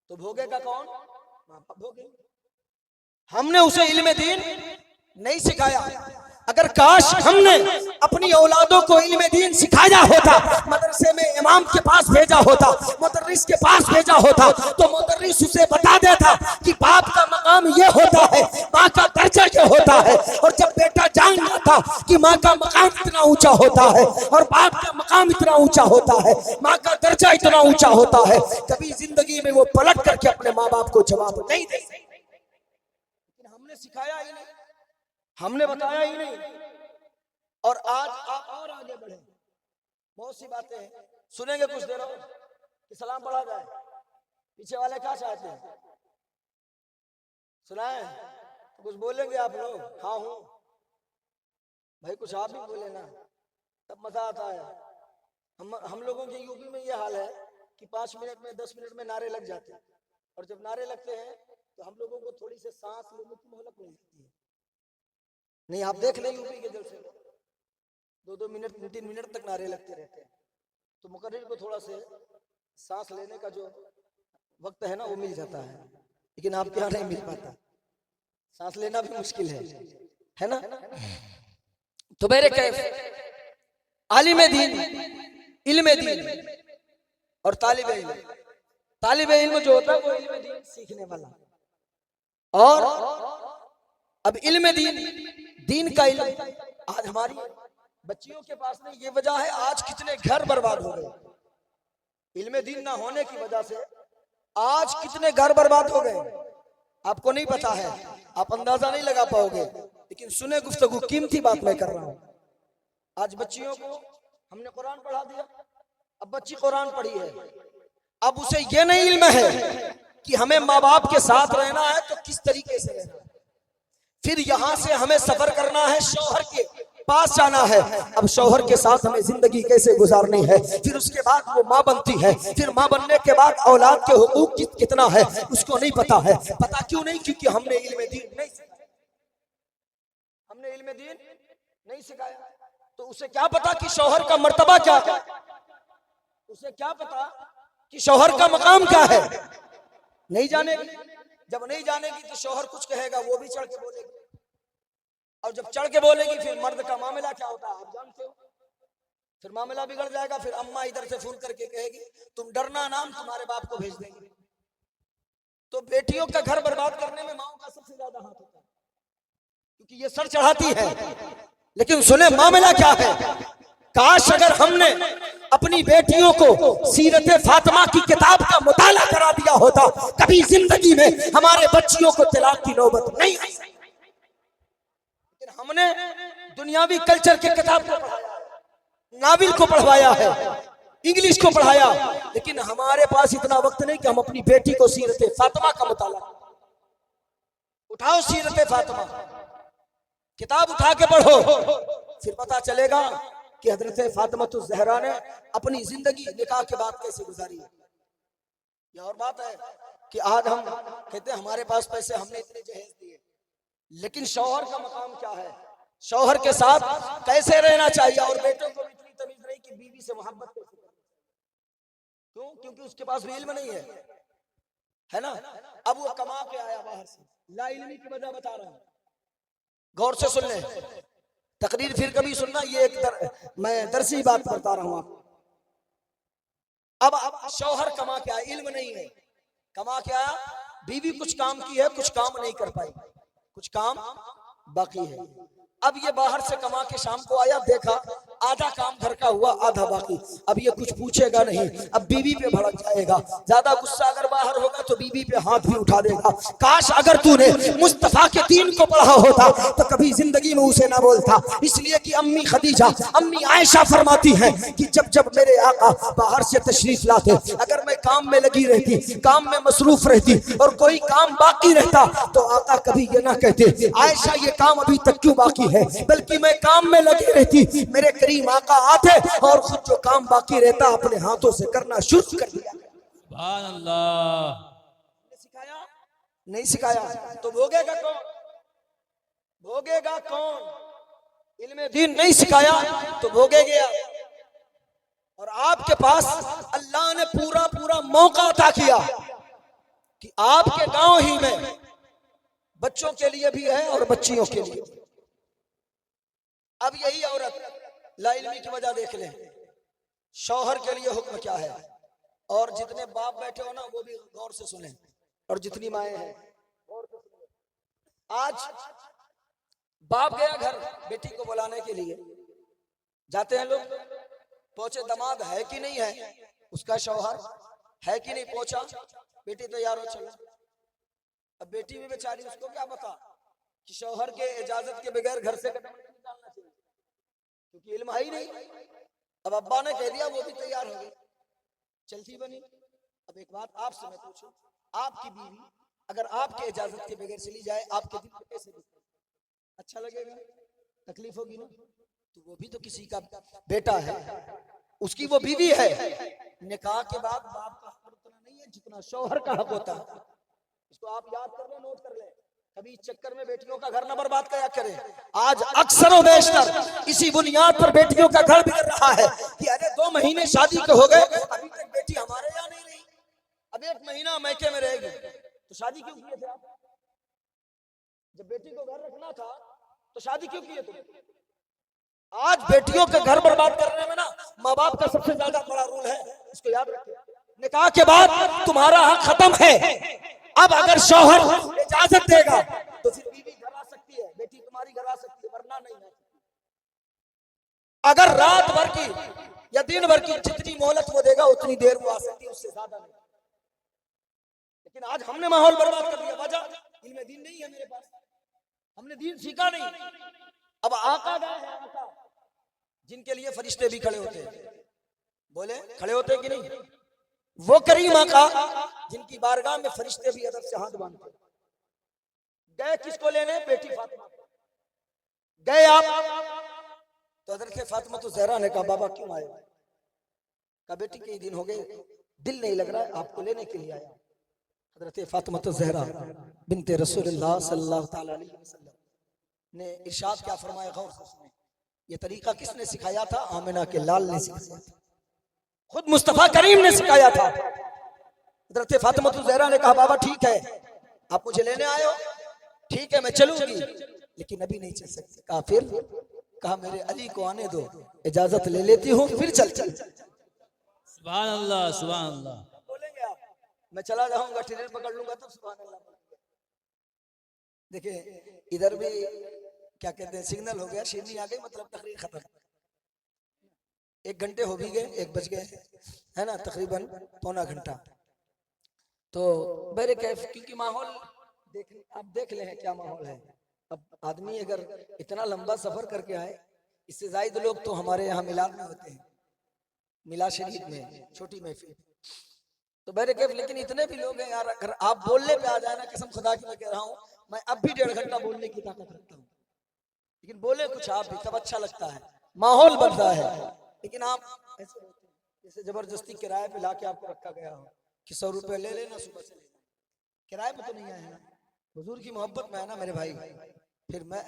तो भोगेगा कौन? माँ बाप भोगे। हमने उसे इल्म दीन नहीं सिखाया। अगर काश हमने अपनी औलादों को इल्म दीन सिखाया होता, मदरसे में इमाम के पास भेजा होता, मुदर्रिस के पास भेजा होता, तो मुदर्रिस उसे बता देता कि बाप का मकाम ये होता है, माँ का दर्जा ये होता है। और जब बेटा जान जाता कि माँ का मकाम इतना ऊंचा होता है और बाप का मकाम इतना ऊंचा होता है, माँ का दर्जा इतना ऊंचा होता है, कभी जिंदगी में वो पलट करके अपने माँ बाप को जवाब नहीं दे। लेकिन हमने सिखाया ही नहीं, हमने बताया ही नहीं। और आज आप और आगे बढ़े, बहुत सी बातें हैं, सुनेंगे कुछ देर और कि सलाम पढ़ा जाए। पीछे वाले क्या चाहते हैं? सुनाए तो कुछ बोलेंगे आप लोग? हाँ हूं भाई, कुछ आप भी बोले ना, तब मजा आता है। हम लोगों के यूपी में ये हाल है कि 5 मिनट में 10 मिनट में नारे लग जाते हैं, और जब नारे लगते हैं तो हम लोगों को थोड़ी सी सांस लेने की मोहलत मिल जाती है। नहीं, आप देख लें यूपी के जलसे, 2-2 मिनट 3-3 मिनट तक नारे लगते रहते हैं। तो मुकर्रिर को थोड़ा से सांस लेने का जो वक्त है ना, वो मिल जाता है, लेकिन आपके यहाँ नहीं मिल पाता। सांस लेना भी मुश्किल है ना। तो मेरे कैफ आलिम दीन, इल्म दीन और तालिब इल्म। तालिब इल्म जो होता है वो इल्म दीन सीखने वाला, और अब इल्म दीन, दीन का इल्म आज हमारी बच्चियों के पास नहीं। ये वजह है आज कितने घर बर्बाद हो गए। इल्म दीन ना होने की वजह से आज कितने घर बर्बाद हो गए, आपको नहीं पता है, आप अंदाजा नहीं लगा पाओगे। लेकिन सुने गुफ्तगू, कीमती बात मैं कर रहा हूं। आज बच्चियों को हमने कुरान पढ़ा दिया, अब बच्ची कुरान पढ़ी है, अब उसे ये नहीं इल्म है कि हमें माँ बाप के साथ रहना है तो किस तरीके से रहना है, फिर यहां से हमें सफर करना है, शौहर के पास जाना है, अब शौहर के साथ हमें जिंदगी कैसे गुजारनी है, फिर उसके बाद वो माँ बनती है, फिर माँ बनने के बाद औलाद के हुकूक कितना है उसको नहीं पता है। पता क्यों नहीं? क्योंकि हमने इल्म दीन नहीं सिखाया। हमने इल्म दीन नहीं सिखाया, तो उसे क्या पता कि शौहर का मर्तबा क्या है, उसे क्या पता कि शौहर का मकाम क्या है। नहीं जानेगी। जब नहीं जानेगी तो शौहर कुछ कहेगा, वो भी चढ़ के बोलेगी, और जब चढ़ के बोलेगी फिर मर्द का मामला क्या होता है आप जानते हो। फिर मामला बिगड़ जाएगा, फिर अम्मा इधर से फोन करके कहेगी तुम डरना नाम तुम्हारे बाप को भेज देंगे। तो बेटियों का घर बर्बाद करने में माओ का सबसे ज्यादा हाथ होता है, क्योंकि ये सर चढ़ाती है। लेकिन सुने मामला क्या है, काश अगर हमने अपनी बेटियों को सीरत फातिमा की किताब का मुताला करा दिया होता, कभी जिंदगी में हमारे बच्चियों को तलाक की नौबत नहीं आई। लेकिन हमने दुनियावी कल्चर के किताब को पढ़ाया, नाविल को पढ़वाया है, इंग्लिश को पढ़ाया, लेकिन हमारे पास इतना वक्त नहीं कि हम अपनी बेटी को सीरत फातिमा का मुताला। उठाओ सीरत फातिमा, किताब उठा के पढ़ो, फिर पता चलेगा कि हजरत फातिमा ज़हरा ने अपनी जिंदगी निकाह के बाद कैसे गुजारी है। ये और बात है कि आज हम कहते हैं हमारे पास पैसे, हमने इतने जहेज दिए, लेकिन शौहर का मकाम क्या है, शौहर के साथ कैसे रहना चाहिए। और बेटों को इतनी तमीज नहीं कि बीवी से मोहब्बत कैसे करनी। क्यों? क्योंकि उसके पास भी इल्म नहीं है ना। अब वो कमा के आया बाहर से, ला इल्मी की वजह बता रहा हूं, गौर से सुन ले, तकरीर फिर कभी सुनना, ये मैं दरसी बात करता रहा हूं आपको। अब शौहर कमा के आया, इल्म नहीं है, कमा के आया, बीवी कुछ काम की है, कुछ काम नहीं कर पाई, कुछ काम बाकी है। अब ये बाहर से कमा के शाम को आया, देखा आधा काम घर का हुआ, आधा बाकी। अब ये कुछ पूछेगा नहीं, अब बीवी पे भड़क जाएगा, ज्यादा गुस्सा अगर बाहर होगा तो बीवी पे हाथ भी उठा देगा। काश अगर तूने मुस्तफा के दीन को पढ़ा होता तो कभी जिंदगी में उसे ना बोलता। इसलिए कि अम्मी खदीजा, अम्मी आयशा फरमाती हैं कि जब जब मेरे आका बाहर से तशरीफ लाते, अगर मैं काम में लगी रहती, काम में मसरूफ रहती और कोई काम बाकी रहता, तो आका कभी ये ना कहते आयशा ये काम अभी तक क्यों बाकी है, बल्कि मैं काम में लगी रहती, मेरे करीब करीम आका आते और खुद जो काम बाकी रहता अपने हाथों से करना शुरू कर दिया। सुभान अल्लाह। सिखाया नहीं सिखाया तो भोगेगा कौन? भोगेगा कौन? इल्मे दीन नहीं सिखाया तो भोगेगे आप। और आपके पास अल्लाह ने पूरा पूरा मौका अता किया कि आपके गांव ही में बच्चों के लिए भी है और बच्चियों के लिए। अब यही औरत लाइल्मी की वजह देख ले, शौहर के लिए हुक्म क्या है। और जितने बाप बैठे हो ना वो भी गौर से सुने, और जितनी माएँ हैं गौर से सुने। आज बाप गया घर बेटी को बुलाने के लिए, जाते हैं लोग, पहुंचे दामाद है कि नहीं है, उसका शौहर है कि नहीं पहुंचा, बेटी तैयार हो चलो। अब बेटी भी बेचारी, उसको क्या पता कि शौहर के इजाजत के बगैर घर से कदम नहीं निकालना चाहिए, क्योंकि इल्म है ही नहीं। अब अब्बा ने कह दिया, वो भी तैयार हो गई, चलती बनी। अब एक बात आपसे मैं पूछूं, आपकी बीवी अगर आपके इजाजत के बगैर चली जाए, आपके दिल को कैसे अच्छा लगेगा? तकलीफ होगी ना। तो वो भी तो किसी का बेटा है, उसकी वो बीवी है। निकाह के बाद बाप का हक उतना नहीं है जितना शौहर का हक होता है। इसको आप याद कर ले, नोट कर ले। कभी इस चक्कर में बेटियों का घर न बर्बाद क्या करें। आज अक्सर व बेशतर इसी बुनियाद पर बेटियों का घर बिगड़ रहा है कि अरे 2 महीने शादी के हो गए, अभी तक बेटी हमारे यहाँ नहीं रही, अब 1 महीना मैके में रहेगी, तो शादी क्यों किए थे आप? जब बेटी को घर रखना था तो शादी क्यों किए तुम? आज बेटियों के घर बर्बाद करने में ना माँ बाप का सबसे ज्यादा बड़ा रोल है, इसको याद रखिए। निकाह के बाद तुम्हारा हक खत्म है। अब अगर शौहर इजाजत देगा तो फिर बीवी घर आ सकती है, बेटी तुम्हारी घर आ सकती है, वरना नहीं है। अगर रात भर की या दिन भर की जितनी मोहलत वो देगा उतनी देर वो आ सकती है, उससे ज्यादा नहीं। लेकिन आज हमने माहौल बर्बाद कर दिया। वजह इल्मे दीन नहीं है मेरे पास, हमने दीन सीखा नहीं। अब आका गए हैं, आका जिनके लिए फरिश्ते भी खड़े होते हैं, बोले खड़े होते हैं कि नहीं? वो करीम आका जिनकी बारगाह में फरिश्ते भी अदब से हाथ बांधते। गए किसको लेने? बेटी फातिमा गए आप। तो हजरत फातिमा तो ज़हरा ने कहा बाबा क्यों आए? कहा बेटी कई दिन हो गए दिल नहीं लग रहा है, आपको लेने के लिए आया। हजरत फातिमा तो ज़हरा बिनते रसूलुल्लाह सल्लल्लाहु तआला अलैहि वसल्लम ने इरशाद क्या फरमाया, गौर से सुने। ये तरीका किसने सिखाया था? आमिना के लाल ने सिखाया था, खुद मुस्तफा करीम ने सिखाया था। हजरत फातिमा ज़हरा ने कहा बाबा ठीक है आप मुझे लेने आए हो, ठीक है मैं चलूंगी, लेकिन अभी नहीं चल सकती। कहा फिर? कहा मेरे अली को आने दो, इजाजत ले लेती हूँ फिर चल। सुभान अल्लाह, सुभान अल्लाह। बोलेंगे आप, मैं चला जाऊंगा ट्रेन पकड़ लूंगा तब सुभान अल्लाह। देखिए इधर भी क्या कहते हैं, सिग्नल हो गया, शिरनी आ गई, मतलब तकरीर खत्म। 1 घंटे हो भी गए, 1 बज गए है ना, तकरीबन पौना घंटा। तो मेरे कैफ क्योंकि माहौल आप देख ले हैं क्या माहौल है। अब आदमी अगर इतना लंबा सफर करके आए, इससे ज्यादा लोग तो हमारे यहाँ मिलाद में होते हैं, मिलाद शरीफ में छोटी महफिल। तो मेरे कैफ लेकिन इतने भी लोग हैं यार, अगर आप बोलने पे आ जाए ना, कसम खुदा की मैं कह रहा हूँ, मैं अब भी 1.5 घंटा बोलने की ताकत रखता हूँ, लेकिन बोले कुछ आप भी तब अच्छा लगता है, माहौल बनता है। लेकिन आप ऐसे जैसे जबरदस्ती किराए पे लाके आपको रखा गया हो कि 100 रुपए ले लेना, सुबह से लेना, किराए पे तो नहीं आए ना, हुजूर की मोहब्बत में है ना मेरे भाई। फिर मैं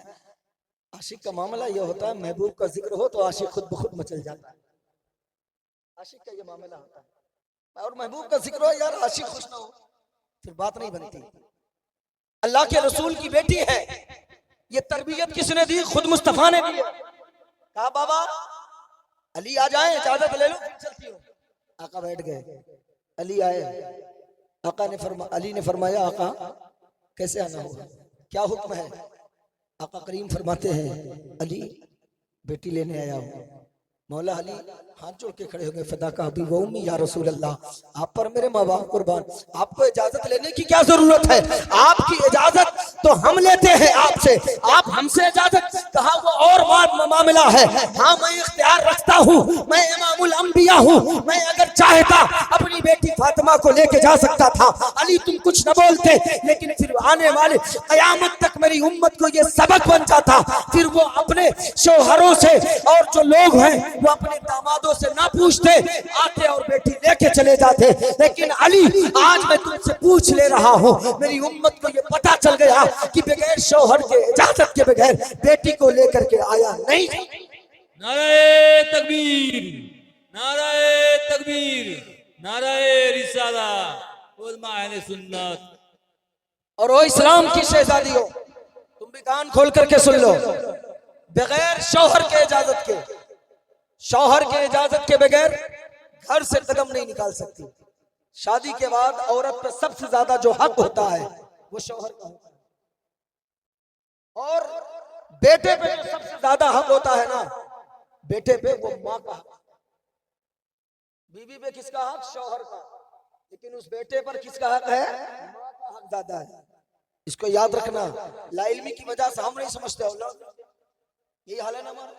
आशिक का मामला ये होता है, महबूब का जिक्र हो तो आशिक खुद ब खुद मचल जाता है, आशिक का ये मामला होता है। और महबूब का जिक्र हो यार, आशिक खुश ना हो फिर बात नहीं बनती। अल्लाह के रसूल की बेटी है, ये तरबियत किसने दी? खुद मुस्तफा ने दी। कहा बाबा अली आ जाए, इजाजत ले लो फिर चलती हूँ। आका बैठ गए, अली आए, अली ने फरमाया आका कैसे आना होगा, क्या हुक्म है? आका करीम फरमाते हैं अली बेटी लेने आया हूँ। मौला अली हाथ जोड़ के खड़े हो गए, फदा का हबीब व उम्मी या रसूल अल्लाह, आप पर मेरे माँ बाप कुर्बान, आपको इजाजत लेने की क्या जरूरत है? आपकी इजाजत तो हम लेते हैं आपसे, आप हमसे इजाजत कहा वो और मामला है। हाँ, मैं इख्तियार रखता हूँ, मैं इमामुल अंबिया हूँ, मैं अगर चाहता अपनी बेटी फातिमा को लेके जा सकता था। अली तुम कुछ न बोलते, लेकिन फिर आने वाले कयामत तक मेरी उम्मत को ये सबक बन जाता। फिर वो अपने शौहरों से और जो लोग हैं वो अपने दामादों से ना पूछते, आते और बेटी लेके चले जाते। लेकिन अली, आज मैं तुमसे पूछ ले रहा हूँ, मेरी उम्मत को ये पता चल गया कि बगैर शौहर के इजाजत के बगैर बेटी को लेकर के आया नहीं। नाराए तकबीर, नाराए तकबीर, नाराए रिसाला, उलमा अहले सुन्नत। और वो इस्लाम की शहजादियों, तुम भी कान खोल करके सुन लो, बगैर शौहर के इजाजत के, शौहर के इजाजत के बगैर घर से कदम नहीं निकाल सकती। शादी के बाद औरत पर सबसे ज्यादा जो हक होता है वो शौहर का होता है, और बेटे पे जो सबसे ज्यादा हक होता है ना, बेटे पे, वो माँ का हक। बीवी पे किसका हक? शौहर का। लेकिन उस बेटे पर किसका हक है? माँ का हक ज्यादा है। इसको याद रखना। लाइल्मी की वजह से हम नहीं समझते हो लोग, यही हाल है ना हमारा।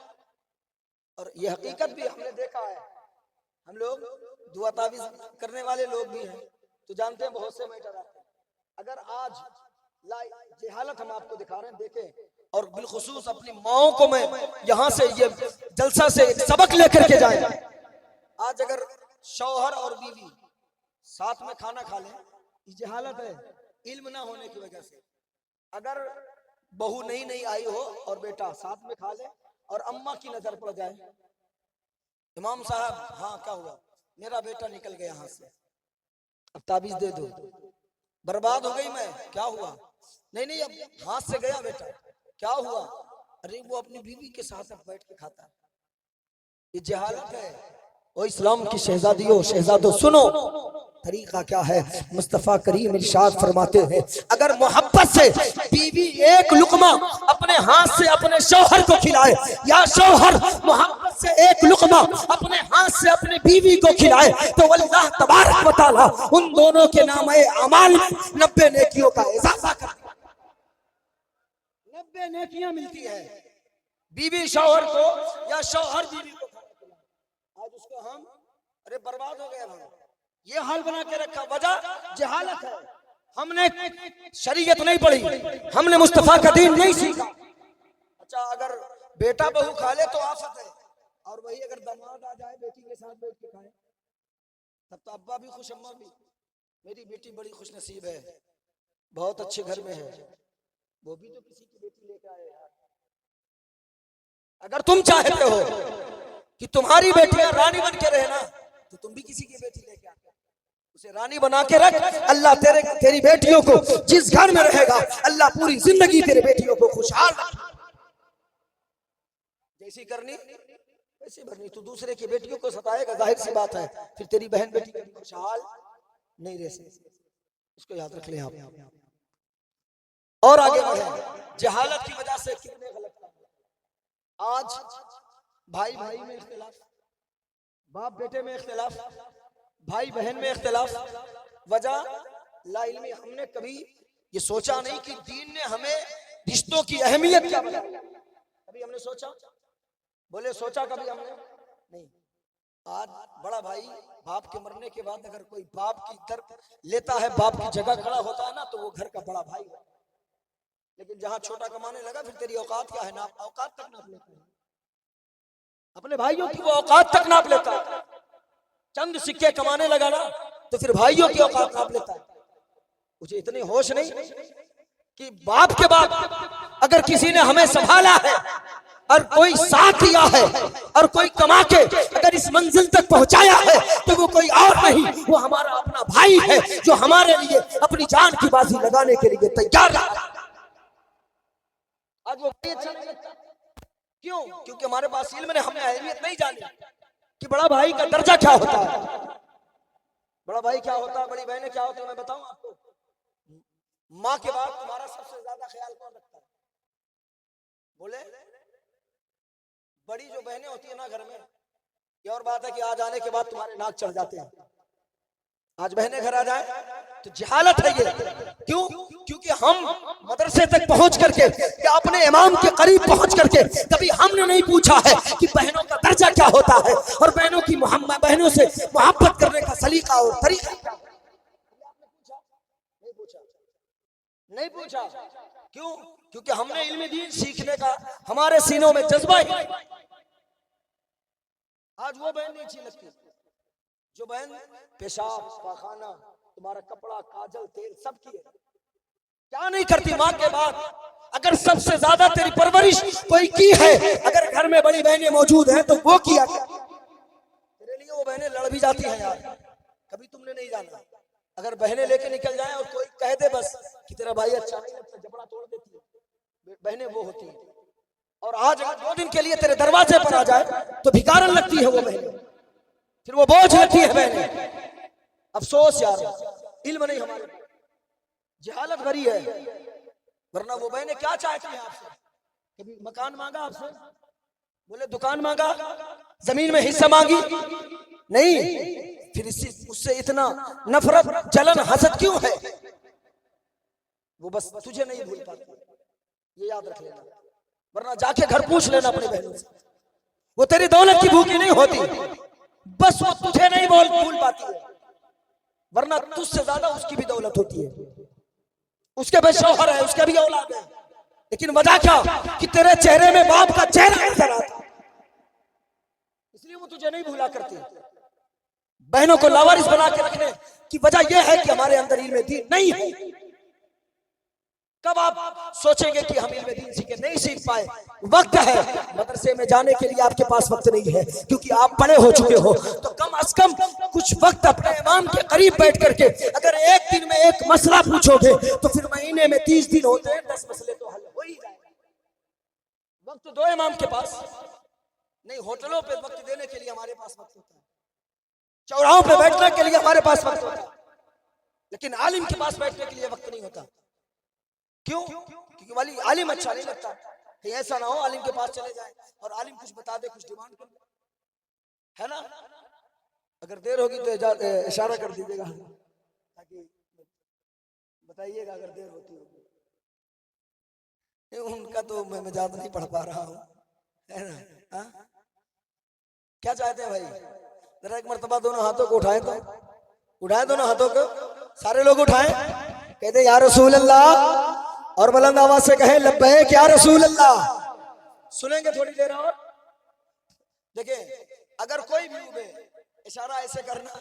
और ये हकीकत भी हमने देखा है। हम लोग दुआ तावीज करने वाले लोग भी हैं, तो जानते हैं बहुत से मैटर आते हैं। अगर आज जेहालत हम आपको दिखा रहे हैं, देखें, और बिलखुसूस अपनी माओं को मैं यहाँ से ये जलसा से एक सबक लेकर के जाए। आज अगर शौहर और बीवी साथ में खाना खा लें, ये जेहालत है, इल्म ना होने की वजह से। अगर बहू नई नई आई हो और बेटा साथ में खा ले और अम्मा की नजर पड़ जाए, इमाम साहब, हाँ क्या हुआ? मेरा बेटा निकल गया हाथ से, अब ताबीज दे दो। बर्बाद हो गई मैं, क्या हुआ? नहीं नहीं, अब हाथ से गया बेटा, क्या हुआ? अरे वो अपनी बीवी के साथ बैठ के खाता है। ये जहालत है। ओ इस्लाम की शहजादियों, शहजादों, सुनो तरीका क्या है। मुस्तफा करीम इरशाद फरमाते हैं, अगर मोहब्बत से बीवी एक लुकमा अपने हाथ से अपने शौहर को खिलाए, या शौहर मोहब्बत से एक लुकमा अपने हाथ से अपने बीवी को खिलाए, तो अल्लाह तबारक व तआला उन दोनों के नामे अमाल 90 नेकियों का इजाफा कर देता है। 90 नेकियां मिलती है बीवी शौहर को या शौहर बीवी को खाना खिलाए। आज उसको हम, अरे बर्बाद हो गया भाई, ये हाल बना के रखा। वजह जहालत है। हमने शरीयत नहीं पढ़ी, हमने मुस्तफा का दीन नहीं सीखा। अच्छा, अगर बेटा बहू खा ले तो आफत है, और वही अगर दामाद आ जाए बेटी के साथ बैठ के खाए, तब तो अब्बा भी खुश, अम्मा भी। मेरी बेटी बड़ी खुश नसीब है, बहुत अच्छे घर में है, वो भी तो किसी की बेटी लेकर आए यार। अगर तुम चाहते हो कि तुम्हारी बेटियां रानी बन के रहे ना, तो तुम भी किसी की बेटी लेके आते, उसे रानी बना के रख। अल्लाह तेरी बेटियों को जिस घर में रहेगा, अल्लाह पूरी जिंदगी तेरे बेटियों को खुशहाल रखे। जैसी करनी वैसी भरनी। तू दूसरे की बेटियों को सताएगा, जाहिर सी बात है, फिर तेरी बहन बेटी कभी खुशहाल नहीं रह सकती। इसको याद रख ले आप। और आगे बढ़े। जहालत की वजह से कितने गलत काम। आज भाई भाई में इख्तिलाफ, बाप बेटे में इख्तिलाफ, भाई बहन में इख्तिलाफ। वजह ला इल्मी। हमने कभी ये सोचा नहीं कि दीन ने हमें रिश्तों की अहमियत क्या बताई। कभी हमने सोचा? बोले सोचा कभी हमने नहीं। आज बड़ा भाई बाप के मरने के बाद अगर कोई बाप की तरफ लेता है, बाप की जगह खड़ा होता है ना, तो वो घर का बड़ा भाई है। लेकिन जहां छोटा कमाने लगा, फिर तेरी औकात क्या है? ना औकात तक नाप लेता है, अपने भाइयों की वो औकात तक नाप लेता है। चंद सिक्के कमाने लगा ना, तो फिर भाइयों की औकात नाप लेता है। मुझे इतनी होश नहीं कि बाप के बाद अगर किसी ने हमें संभाला है और कोई साथ दिया है और कोई कमा के अगर इस मंजिल तक पहुंचाया है, तो वो कोई और नहीं, वो हमारा अपना भाई है, जो हमारे लिए अपनी जान की बाजी लगाने के लिए तैयार है। आज वो अच्छा नहीं लगता। क्यों? क्योंकि हमारे पास इल्म ने, हमने अहमियत नहीं जानी कि बड़ा भाई का दर्जा क्या होता है, बड़ा भाई क्या होता है, बड़ी बहनें क्या होती है। मैं बताऊं आपको, माँ के बाद तुम्हारा सबसे ज्यादा ख्याल कौन रखता है? बोले बड़ी जो बहनें होती है ना घर में। ये और बात है कि आज आने के बाद तुम्हारे नाक चढ़ जाते हैं। आज बहनें घर आ जाए तो जहालत है ये। क्यों? क्योंकि हम मदरसे तक पहुंच करके या अपने इमाम के करीब पहुंच करके कभी हमने नहीं पूछा है कि बहनों का दर्जा क्या होता है और बहनों की बहनों से मोहब्बत करने का सलीका और तरीका क्या। नहीं पूछा। क्यों? क्योंकि हमने इल्म दीन सीखने का हमारे सीनों में जज्बा ही। आज वो बहन नहीं अच्छी लगती जो बहन पेशाब पाखाना तुम्हारा कपड़ा काजल तेल सब किए, क्या नहीं करती माँ के बाद। अगर सबसे ज्यादा तेरी परवरिश कोई की है, अगर घर में बड़ी बहनें मौजूद हैं तो वो किया क्या तेरे लिए। वो बहनें लड़ भी जाती हैं यार, कभी तुमने नहीं जाना। अगर बहनें लेके निकल जाए और कोई कह दे बस कि तेरा भाई अच्छा नहीं लगता, जबड़ा तोड़ देती है, बहनें वो होती हैं। और आज अगर 2 दिन के लिए तेरे दरवाजे पर आ जाए तो भिखारन लगती है वो बहनें, फिर वो बोझ लगती है बहनें। अफसोस यार, इल्म नहीं हमारे, जहालत भरी है। वरना वो बहनें क्या चाहती हैं आपसे? कभी मकान मांगा आपसे? बोले दुकान मांगा? जमीन में हिस्सा मांगी? नहीं। फिर इसी उससे इतना नफरत जलन हसद क्यों है? वो बस तुझे नहीं भूल पाती, ये याद रख लेना। वरना जाके घर पूछ लेना अपने बहनों से, वो तेरी दौलत की भूखी नहीं होती, बस वो तुझे नहीं भूल पाती है। वरना तुझसे ज्यादा उसकी भी दौलत होती है, उसके भी शौहर है, उसके भी औलाद है। लेकिन वजह क्या कि तेरे चेहरे में बाप का चेहरा नजर आता, इसलिए वो तुझे नहीं भूला करती। बहनों को लावारिस बना के रखने की वजह यह है कि हमारे अंदर इल्म दीन नहीं है। कब आप सोचेंगे कि हम इल्म दीन सीखे? नहीं सीख पाए, वक्त है। मदरसे में जाने के लिए आपके पास वक्त नहीं है क्योंकि आप बड़े हो चुके हो। तो कम अज कम कुछ वक्त अपने इमाम के करीब बैठ करके अगर एक दिन में एक मसला पूछोगे तो फिर महीने में 30 दिन होते हैं, 10 मसले तो हल हो ही जाएगा। वक्त दो इमाम के पास नहीं। होटलों पे वक्त देने के लिए हमारे पास वक्त होता है, चौराहों पे बैठने के लिए हमारे पास वक्त होता है, लेकिन आलिम के पास बैठने के लिए वक्त नहीं होता। क्यों? क्योंकि वाली आलिम अच्छा नहीं लगता। कहीं ऐसा ना हो आलिम के पास चले जाए और आलिम कुछ बता दे, कुछ डिमांड कर दे, है ना। अगर देर होगी तो इशारा कर दीजिएगा ताकि बताइएगा अगर देर होती होगी। उनका तो मैं मजाक नहीं पढ़ पा रहा हूँ, है ना। हा? क्या चाहते हैं भाई? जरा एक मर्तबा दोनों हाथों को उठाएं, तो उठाएं दोनों हाथों को, सारे लोग उठाएं, कहते या रसूल अल्लाह, और बुलंद आवाज से कहें लब्बैक या रसूल अल्लाह। सुनेंगे थोड़ी देर और। देखिए अगर कोई भी उबे इशारा ऐसे करना,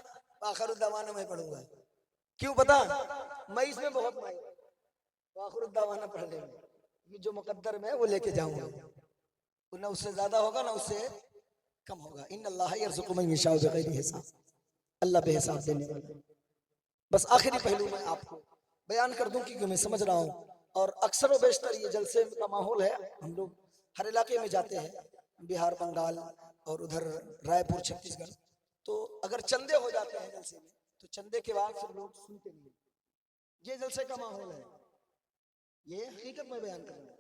आखिरुद्दावाना मैं पढ़ूंगा। क्यों पता? मैं इसमें बहुत माहिर हूं, आखिरुद्दावाना पढ़ लेंगे, जो मुकद्दर में है वो लेके जाऊंगा, ना उससे ज्यादा होगा ना उससे कम होगा। इन्नल्लाह यर्ज़ुक़ु मन यशाउ बिग़ैरि हिसाब, अल्लाह बेहिसाब देने वाला। बस आखिरी पहलू में आपको बयान कर दूं क्योंकि मैं समझ रहा हूं, और अक्सर व बेशतर ये जलसे का माहौल है। हम लोग हर इलाके में जाते हैं, बिहार, बंगाल और उधर रायपुर, छत्तीसगढ़। तो अगर चंदे हो जाते हैं जलसे में तो चंदे के बाद फिर लोग सुनते नहीं। ये जलसे का माहौल है, ये हकीकत में बयान कर रहा हूं।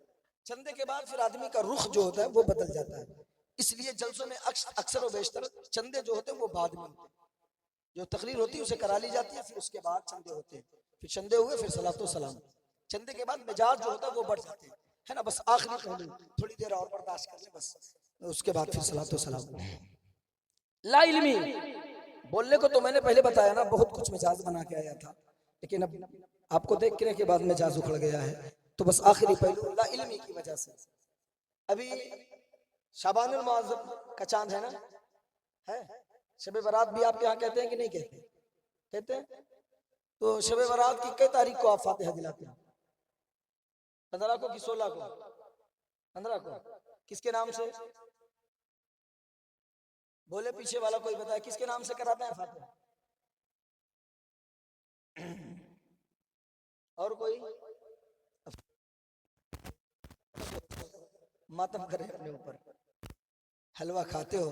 चंदे के बाद फिर आदमी का रुख जो होता है वो बदल जाता है। इसलिए जलसों में अक्सर व बेशतर चंदे जो होते हैं वो बाद में होते हैं। जो तकरीर होती है उसे करा ली जाती है, फिर उसके बाद चंदे होते हैं, फिर चंदे हुए, फिर सलातो सलाम। चंदे के बाद मिजाज जो होता है वो बढ़ जाते हैं, है ना। बस आखिरी पहलू थोड़ी देर और बर्दाश्त कर ले, बस उसके बाद फिर सलातो सलाम। ला इल्मी बोलने को तो मैंने पहले बताया ना, बहुत कुछ मिजाज बना के आया था, लेकिन अब आपको देखने के बाद मिजाज उखड़ गया है। तो बस आखिरी पहलू ला इल्मी की वजह से। अभी शाबानुल मुअज़्ज़म का चांद है ना, है। शबे बारात भी आपके यहाँ कहते हैं कि नहीं कहते? कहते हैं। तो शबे बारात की कई तारीख को आप फातिहा दिलाते हैं? 15 को कि 16 को? 15 को। किसके नाम से? बोले पीछे वाला कोई बताए किसके नाम से कराते हैं फातिहा? और कोई? मातम करे अपने ऊपर। हलवा खाते हो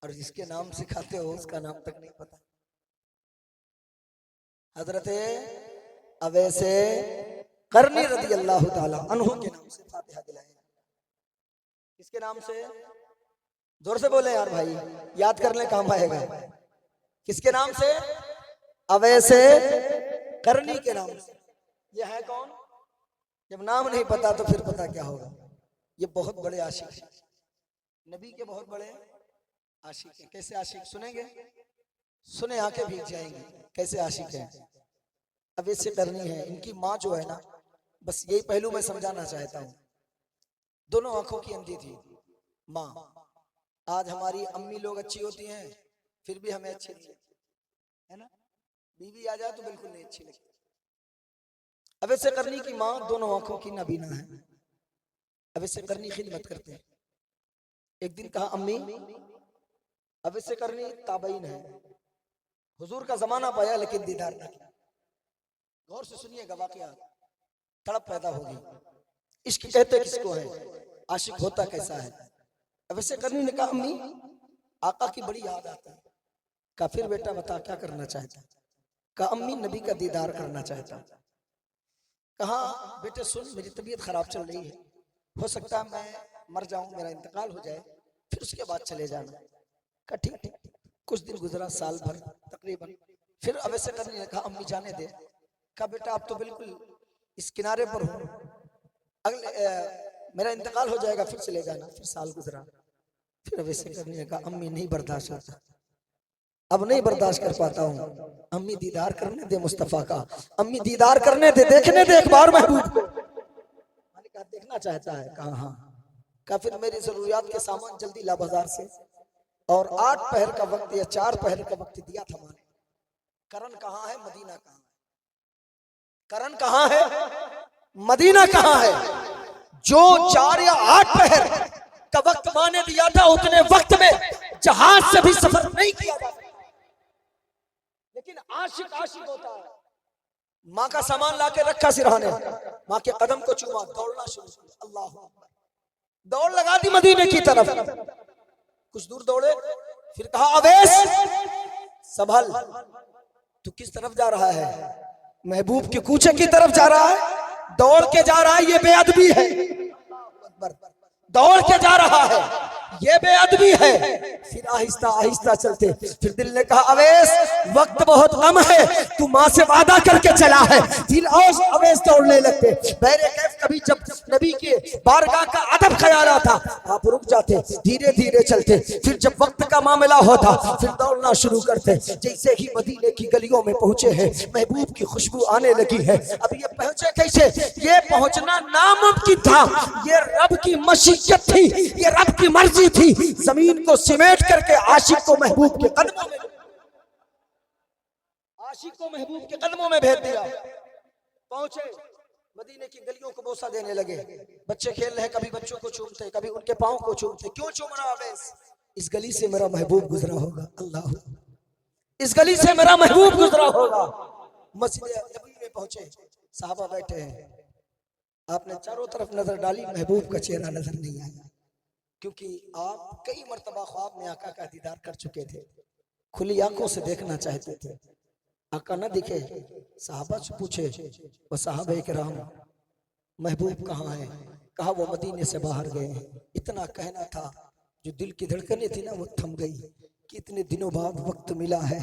और जिसके नाम से खाते हो उसका नाम तक नहीं पता। हजरत अवैसे करनी रज़ी अल्लाह ताला अन्हु के नाम से फातिहा दिलाए। किसके नाम से? जोर से बोले यार भाई, याद करने काम आएगा। किसके नाम से? अवैसे करनी के नाम से। ये है कौन? जब नाम नहीं पता तो फिर पता क्या होगा। ये बहुत बड़े आशिक हैं, नबी के बहुत बड़े आशिक हैं। कैसे आशिक सुनेंगे? सुने आके भीग जाएंगे कैसे आशिक हैं। अब इससे डरनी है। इनकी माँ जो है ना, बस यही पहलू मैं समझाना चाहता हूँ। दोनों आंखों की अंधी थी माँ। आज हमारी अम्मी लोग अच्छी होती हैं फिर भी हमें अच्छी नहीं लगती है ना। बीवी आ जाए तो बिल्कुल नहीं अच्छी लगती। अब ऐसे करनी की माँ दोनों आंखों की नाबीना है। अब ऐसे करनी खिदमत करते हैं। एक दिन कहा अम्मी, अब ऐसे करनी ताबईन है, हुजूर का जमाना पाया लेकिन दीदार ना किया। गौर से सुनिएगा वाकया, तड़प पैदा होगी। इश्क कहते किसको है, आशिक होता कैसा है। अब ऐसे करनी ने कहा अम्मी, आका की बड़ी याद आता है। कहा फिर बेटा बता क्या करना चाहता। कहा अम्मी नबी का दीदार करना चाहता। कहा बेटे सुन, मेरी तबीयत खराब चल रही है, हो सकता है मैं मर जाऊं, मेरा इंतकाल हो जाए, फिर उसके बाद चले जाना। कहा ठीक ठीक। कुछ दिन गुजरा, साल भर तकरीबन। फिर अब ऐसे करने ने कहा अम्मी जाने दे। कहा बेटा आप तो बिल्कुल इस किनारे पर हो, अगले मेरा इंतकाल हो जाएगा फिर चले जाना। फिर साल गुजरा। फिर अब ऐसे करने ने कहा अम्मी नहीं बर्दाश्त होता, अब नहीं बर्दाश्त कर पाता हूँ, अम्मी दीदार करने दे मुस्तफा का, अम्मी दीदार करने दे, देखने दे एक बार महबूब को। मैंने कहा देखना चाहता है। कहा हाँ। कहा फिर मेरी जरूरियात के सामान जल्दी ला बाजार से। और 8 पहर का वक्त या 4 पहर का वक्त दिया था मैंने। करण कहाँ है, मदीना कहाँ है? करण कहाँ है, मदीना कहाँ है? जो 4 या 8 पहर का वक्त माँ ने दिया था, उतने वक्त में जहाज से भी सफर नहीं किया जा सकता। लेकिन आशिक आशिक होता है। माँ का सामान लाके रखा सिरहाने, माँ के कदम को चूमा, दौड़ना शुरू किया। अल्लाह अकबर। दौड़ लगा दी मदीने की तरफ। कुछ दूर दौड़े, फिर कहा अवैस संभल, तू किस तरफ जा रहा है? महबूब के कूचे की तरफ जा रहा है, दौड़ के जा रहा है, ये बेअदबी है। दौड़ के जा रहा है, ये बेअदबी है। फिर आहिस्ता आहिस्ता चलते। फिर दिल ने कहा अवैस वक्त बहुत कम है, तू माँ से वादा करके चला है। फिर अवैस दौड़ने लगते। बहरे कैफ कभी जब नबी के बारगाह का अदब ख्याल आता, आप रुक जाते, धीरे धीरे चलते। फिर जब वक्त का मामला होता, फिर दौड़ना शुरू करते। जैसे ही मदीने की गलियों में पहुंचे हैं, महबूब की खुशबू आने लगी है। अब ये पहुंचे कैसे? ये पहुंचना नामुमकिन था, ये रब की मशीयत थी, ये रब की मर्जी थी। जमीन को सिमेट करके आशिक को महबूब के कदमों में, आशिक को महबूब के कदमों में भेज दिया। पहुंचे मदीने की गलियों को बोसा देने लगे। बच्चे खेल रहे हैं, कभी बच्चों को चूमते, कभी उनके पांव को चूमते। क्यों चूम रहा है? इस गली से मेरा महबूब गुजरा होगा। अल्लाह, इस गली से मेरा महबूब गुजरा होगा। मस्जिद नबवी में पहुंचे, साहबा बैठे हैं। आपने चारों तरफ नजर डाली, महबूब का चेहरा नजर नहीं आया, क्योंकि आप कई मर्तबा ख्वाब में आका का दीदार कर चुके थे, खुली आंखों से देखना चाहते थे। आका न दिखे, साहबा से पूछे, वो साहबे किराम महबूब कहाँ है? कहा वो मदीने से बाहर गए हैं। इतना कहना था, जो दिल की धड़कनें थी ना वो थम गई कि इतने दिनों बाद वक्त मिला है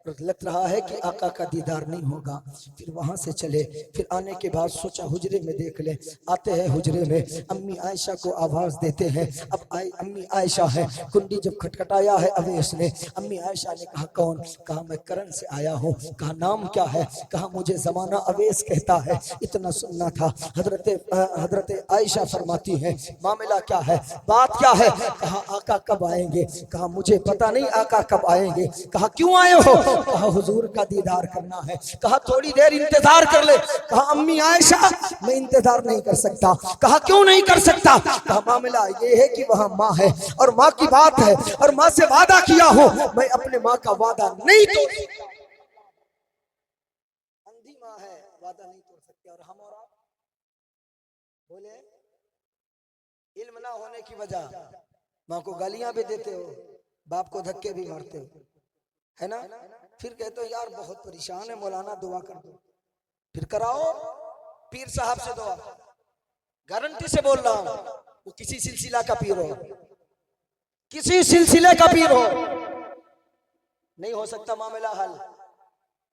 और लग रहा है कि आका का दीदार नहीं होगा। फिर वहां से चले। फिर आने के बाद सोचा हुजरे में देख ले। आते हैं हुजरे में, अम्मी आयशा को आवाज देते हैं। अब अम्मी आयशा है। कुंडी जब खटखटाया है अवैस ने, अम्मी आयशा ने कहा कौन? कहा मैं करण से आया हूँ। कहा नाम क्या है? कहा मुझे जमाना अवैस कहता है। इतना सुनना था। हजरत आयशा फरमाती है मामला क्या है, बात क्या है? कहा आका कब आएंगे? कहा मुझे पता नहीं आका कब आएंगे। कहा क्यों आए हो? कहा हुजूर का दीदार करना है। कहा थोड़ी देर इंतजार कर ले। कहा अम्मी आयशा मैं इंतजार नहीं कर सकता। कहा क्यों नहीं कर सकता? कहा मामला ये है कि वहां माँ है और माँ की बात है और माँ से वादा किया हो, मैं अपने माँ का वादा नहीं तोड़ सकता। अंधी माँ है, वादा नहीं तोड़ सकती। और हम और आप बोले इल्म ना होने की वजह माँ को गालियां भी देते हो, बाप को धक्के भी मारते हो, है ना? फिर कहते हो यार बहुत परेशान है मौलाना दुआ कर दो। फिर कराओ पीर साहब से दुआ, गारंटी से बोल रहा हूं, वो किसी सिलसिला का पीर हो, किसी सिलसिले का पीर हो, नहीं हो सकता मामला हल।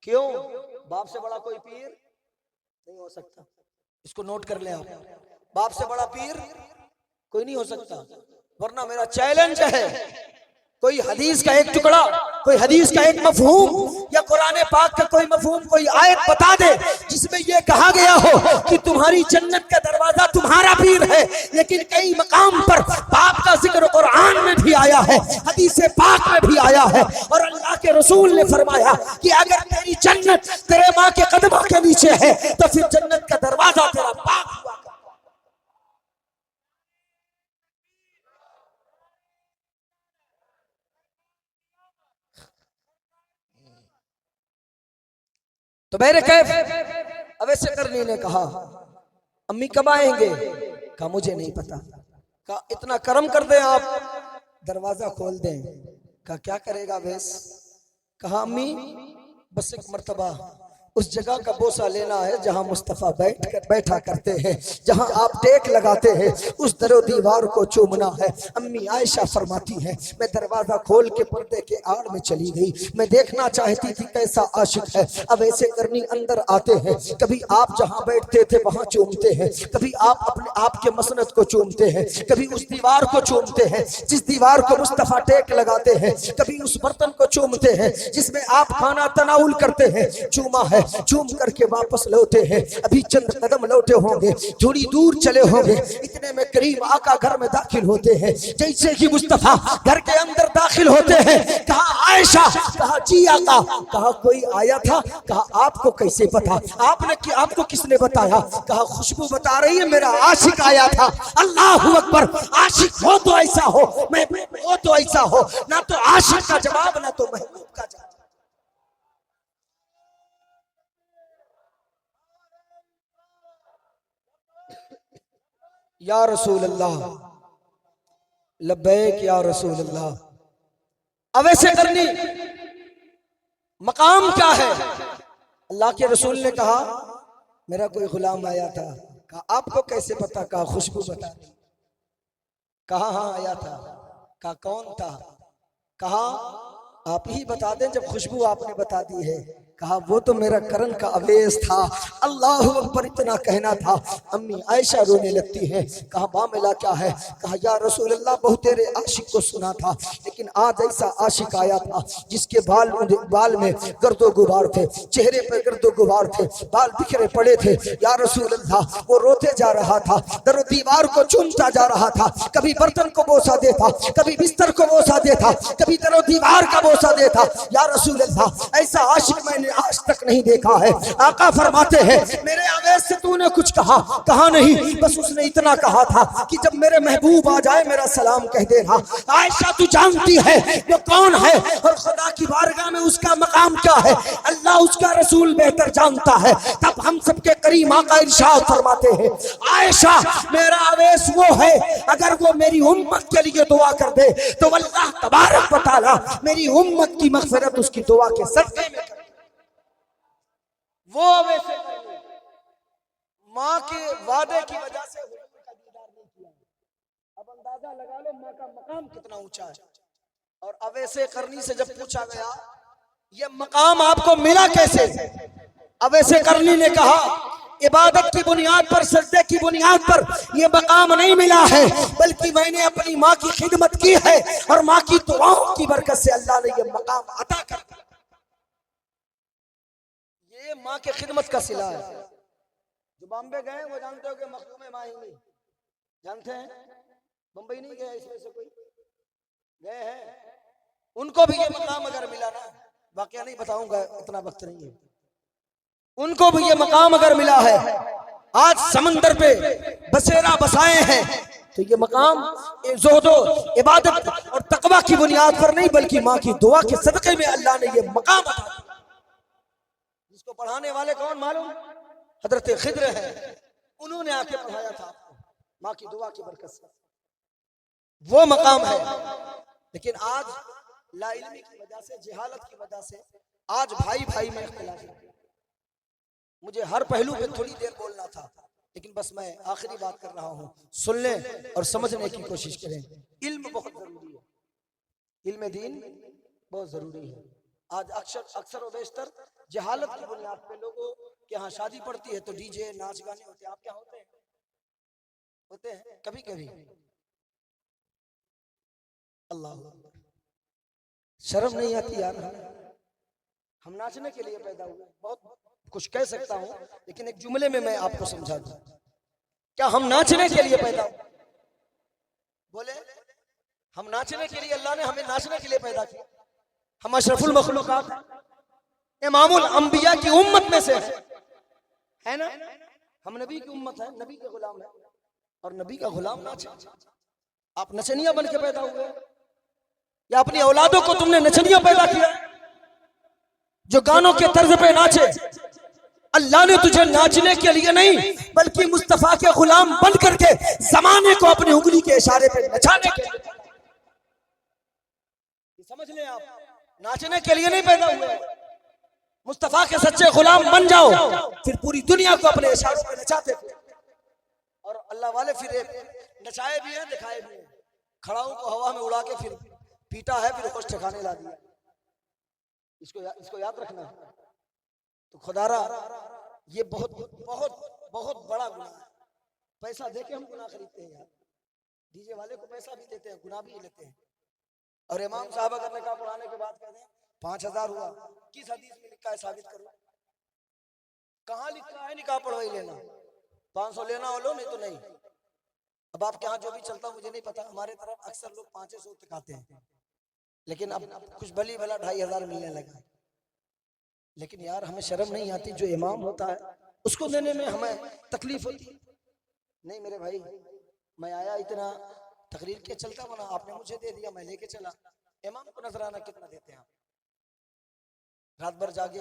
क्यों? बाप से बड़ा कोई पीर नहीं हो सकता, इसको नोट कर ले आप। बाप से बड़ा पीर कोई नहीं हो सकता। वरना मेरा चैलेंज है, कोई हदीस का एक टुकड़ा, कोई हदीस का एक मफहूम या कुरान पाक का कोई मफहूम, कोई आयत बता दे जिसमें यह कहा गया हो कि तुम्हारी जन्नत का दरवाजा तुम्हारा पीर है। लेकिन कई मकाम पर बाप का जिक्र कुरान में भी आया है, हदीस पाक में भी आया है, और अल्लाह के रसूल ने फरमाया कि अगर तेरी जन्नत तेरे माँ के कदमों के नीचे है तो फिर जन्नत का दरवाजा तेरा बाप हुआ। तो मेरे कैफ अवैसे करनी ने कहा अम्मी कब आएंगे? कहा मुझे नहीं पता। कहा इतना कर्म कर दें आप, दरवाजा खोल दें। कहा क्या करेगा वैस? कहा अम्मी बस एक मर्तबा उस जगह का बोसा लेना है जहां मुस्तफा बैठा करते हैं, जहां आप टेक लगाते हैं, उस दरो दीवार को चूमना है। अम्मी आयशा फरमाती है मैं दरवाजा खोल के पर्दे के आड़ में चली गई। मैं देखना चाहती थी कैसा आशिक है। अब ऐसे करनी अंदर आते हैं, कभी आप जहां बैठते थे वहां चूमते हैं, कभी आप अपने आप के मसनद को चूमते हैं, कभी उस दीवार को चूमते हैं जिस दीवार को मुस्तफा टेक लगाते हैं, कभी उस बर्तन को चूमते हैं जिसमें आप खाना तनाउल करते हैं। चूमा है, चूम करके वापस लौटे हैं, अभी चंद कदम लौटे होंगे, थोड़ी दूर चले होंगे, इतने में करीम आका घर में दाखिल होते हैं। जैसे ही मुस्तफा घर के अंदर दाखिल होते हैं, कहा आयशा, कहा जी आका। कहा कोई आया था? कहा आपको कैसे पता? आपको किसने बताया? कहा खुशबू बता रही है मेरा आशिक आया था। अल्लाहु अकबर। आशिक हो तो ऐसा हो, महबूब हो तो ऐसा हो, ना तो आशिक का जवाब ना तो महबूब का जवाब। या रसूल अल्लाह, लब्बैक या रसूल अल्लाह। अवैसे करनी मकाम क्या है? अल्लाह के रसूल ने कहा मेरा कोई गुलाम आया था। कहा आपको कैसे पता? कहा खुशबू बता दी। कहा हाँ आया था। कहा कौन था? कहा आप ही बता दें जब खुशबू आपने बता दी है। कहा वो तो मेरा करन का अवैस था। अल्लाह अकबर इतना कहना था, अम्मी आयशा रोने लगती है। कहा मामला क्या है? कहा या रसूल अल्लाह बहुत तेरे आशिक को सुना था, लेकिन आज ऐसा आशिक आया था जिसके बाल में गर्दो गुबार थे, चेहरे पर गर्दो गुबार थे, बाल बिखरे पड़े थे। या रसूल अल्लाह वो रोते जा रहा था, दरो दीवार को चूमता जा रहा था, कभी बर्तन को बोसा देता, कभी बिस्तर को बोसा देता, कभी दरो दीवार का बोसा देता। या रसूल अल्लाह ऐसा आशिक मैंने आज तक नहीं देखा है। आका फरमाते हैं मेरे अवैस से तूने कुछ कहा? कहा नहीं, बस उसने इतना कहा था कि जब मेरे महबूब आ जाए मेरा सलाम कह देना। आयशा तू जानती है वो कौन है और खुदा की बारगाह में उसका मकाम क्या है? अल्लाह उसका रसूल बेहतर जानता है। तब हम सबके करीम आका इरशाद फरमाते हैं आयशा मेरा अवैस वो है अगर वो मेरी उम्मत के लिए दुआ कर दे तो अल्लाह तबारक व तआला मेरी उम्मत की मग़फ़िरत उसकी दुआ के सदक़े में। वो वैसे माँ के वादे की वजह से हुजूर का दीदार नहीं किया। अब अंदाजा लगा लो माँ का मकाम कितना ऊंचा है। और अवैसे करनी से जब पूछा गया ये मकाम आपको मिला कैसे? अवैसे करनी ने कहा इबादत की बुनियाद पर, सजदे की बुनियाद पर ये मकाम नहीं मिला है, बल्कि मैंने अपनी माँ की खिदमत की है और माँ की दुआओं की बरकत से अल्लाह ने ये मकाम अता कर दिया। ये माँ के खिदमत का सिला है। जो बॉम्बे गए वो जानते हो कि मखदूम माहिनी जानते हैं, बम्बई नहीं गए इसमें से कोई गए हैं, उनको भी ये मकाम अगर मिला ना, वाकया नहीं बताऊंगा इतना वक्त नहीं है, उनको भी ये मकाम अगर मिला है, आज समंदर पे बसेरा बसाए हैं, तो ये मकाम ज़ुहदो इबादत और तकवा की बुनियाद पर नहीं बल्कि माँ की दुआ के सदक़े में अल्लाह ने ये मकाम अता किया। जिसको पढ़ाने वाले कौन मालूम? हजरत खिद्र है, उन्होंने आके पढ़ाया था आपको माँ की दुआ की बरकत से, वो मकाम है। लेकिन आज लाइल्मी की वजह से, जहालत की वजह से आज भाई भाई में इख्तिलाफ है। मुझे हर पहलू पे थोड़ी देर बोलना था, लेकिन बस मैं आखिरी बात कर रहा हूँ, सुन लें और समझने की कोशिश करें। इल्म बहुत जरूरी है, इल्म दीन बहुत जरूरी है। आज अक्सर व बेशतर जहालत की बुनियाद पे लोगों के यहाँ शादी पड़ती है तो डीजे नाच गाने होते हैं। आप क्या होते हैं? होते हैं कभी कभी। अल्लाह, शर्म नहीं आती यार? हम नाचने के लिए पैदा हुए। बहुत कुछ कह सकता हूं लेकिन एक जुमले में मैं आपको समझा दूं। क्या हम नाचने के लिए पैदा हुए? बोले हम नाचने के लिए, अल्लाह ने हमें नाचने के लिए पैदा किया। हम अशरफुल मखलूकात हैं, इमामुल अंबिया की उम्मत में से है ना? हम नबी की उम्मत है, नबी के गुलाम है और नबी का गुलाम नाचे। आप नचनिया बन के पैदा हुए या अपनी औलादों को तुमने नचनिया पैदा किया जो गानों के तर्ज पे नाचे? अल्लाह ने तुझे नाचने के लिए नहीं बल्कि मुस्तफा के गुलाम बन करके जमाने को अपनी उंगली के इशारे पे नचाने के लिए। समझ लें आप, नाचने के लिए नहीं पैदा हुए। मुस्तफा के सच्चे गुलाम बन जाओ, फिर पूरी दुनिया को अपने इशारों पे नचाते थे। और अल्लाह वाले फिर नचाए भी हैं, दिखाए भी हैं। खड़ाओं को हवा में उड़ा के फिर पीटा है, फिर होश ठिकाने ला दिया। इसको याद रखना। तो खुदारा ये बहुत बहुत बहुत बड़ा गुनाह है। पैसा देके हम गुनाह खरीदते हैं यार। डीजे वाले को पैसा भी देते हैं, गुनाह भी लेते हैं। और इमाम साहब अगर निकाह पढ़ाने के बाद कहते हैं 5000 हुआ, किस हदीस में लिखा है साबित करो? कहाँ लिखा है निकाह पढ़वाई लेना? 500 लेना हो लो, नहीं तो नहीं। अब आपके यहाँ जो भी चलता मुझे नहीं पता, हमारे तरफ अक्सर लोग 500 तक आते हैं, लेकिन अब कुछ भली भला 2500 मिलने लगा। लेकिन यार हमें शर्म नहीं आती? जो इमाम होता है उसको देने में हमें तकलीफ होती नहीं? मेरे भाई, मैं आया इतना तकरीर के चलता बना, आपने मुझे दे दिया, मैं लेके चला। इमाम को नजराना कितना देते हैं आप? रात भर जागे,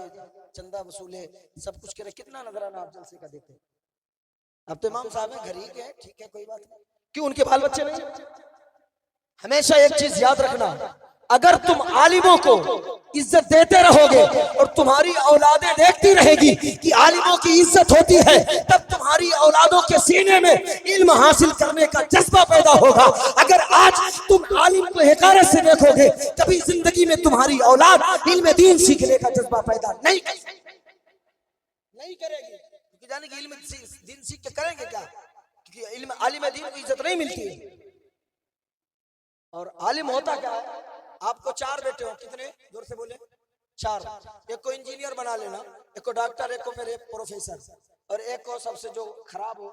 चंदा वसूले, सब कुछ करे, कितना नजराना आप जलसे का देते हैं? अब तो इमाम साहब है, घर ही के हैं, ठीक है कोई बात नहीं। क्यों उनके बाल बच्चे नहीं? हमेशा एक चीज याद रखना, अगर तुम आलिमों को इज्जत देते रहोगे और तुम्हारी औलादें देखती रहेगी कि आलिमों की इज्जत होती है, तब तुम्हारी औलादों के सीने में इल्म हासिल करने का जज्बा पैदा होगा। अगर आज तुम आलिम को हिकारत से देखोगे, कभी जिंदगी में तुम्हारी औलाद इल्म दीन सीखने का जज्बा पैदा नहीं करेगी। क्योंकि जाने कि इल्म दीन सीख के करेंगे क्या? क्योंकि इल्म आलिम दीन को इज्जत नहीं मिलती है। और आलिम होता क्या है? आपको 4 बेटे हो, कितने? जोर से बोले। 4। एक को इंजीनियर बना लेना, एक को डॉक्टर, एक को फिर एक प्रोफेसर, और एक को सबसे जो खराब हो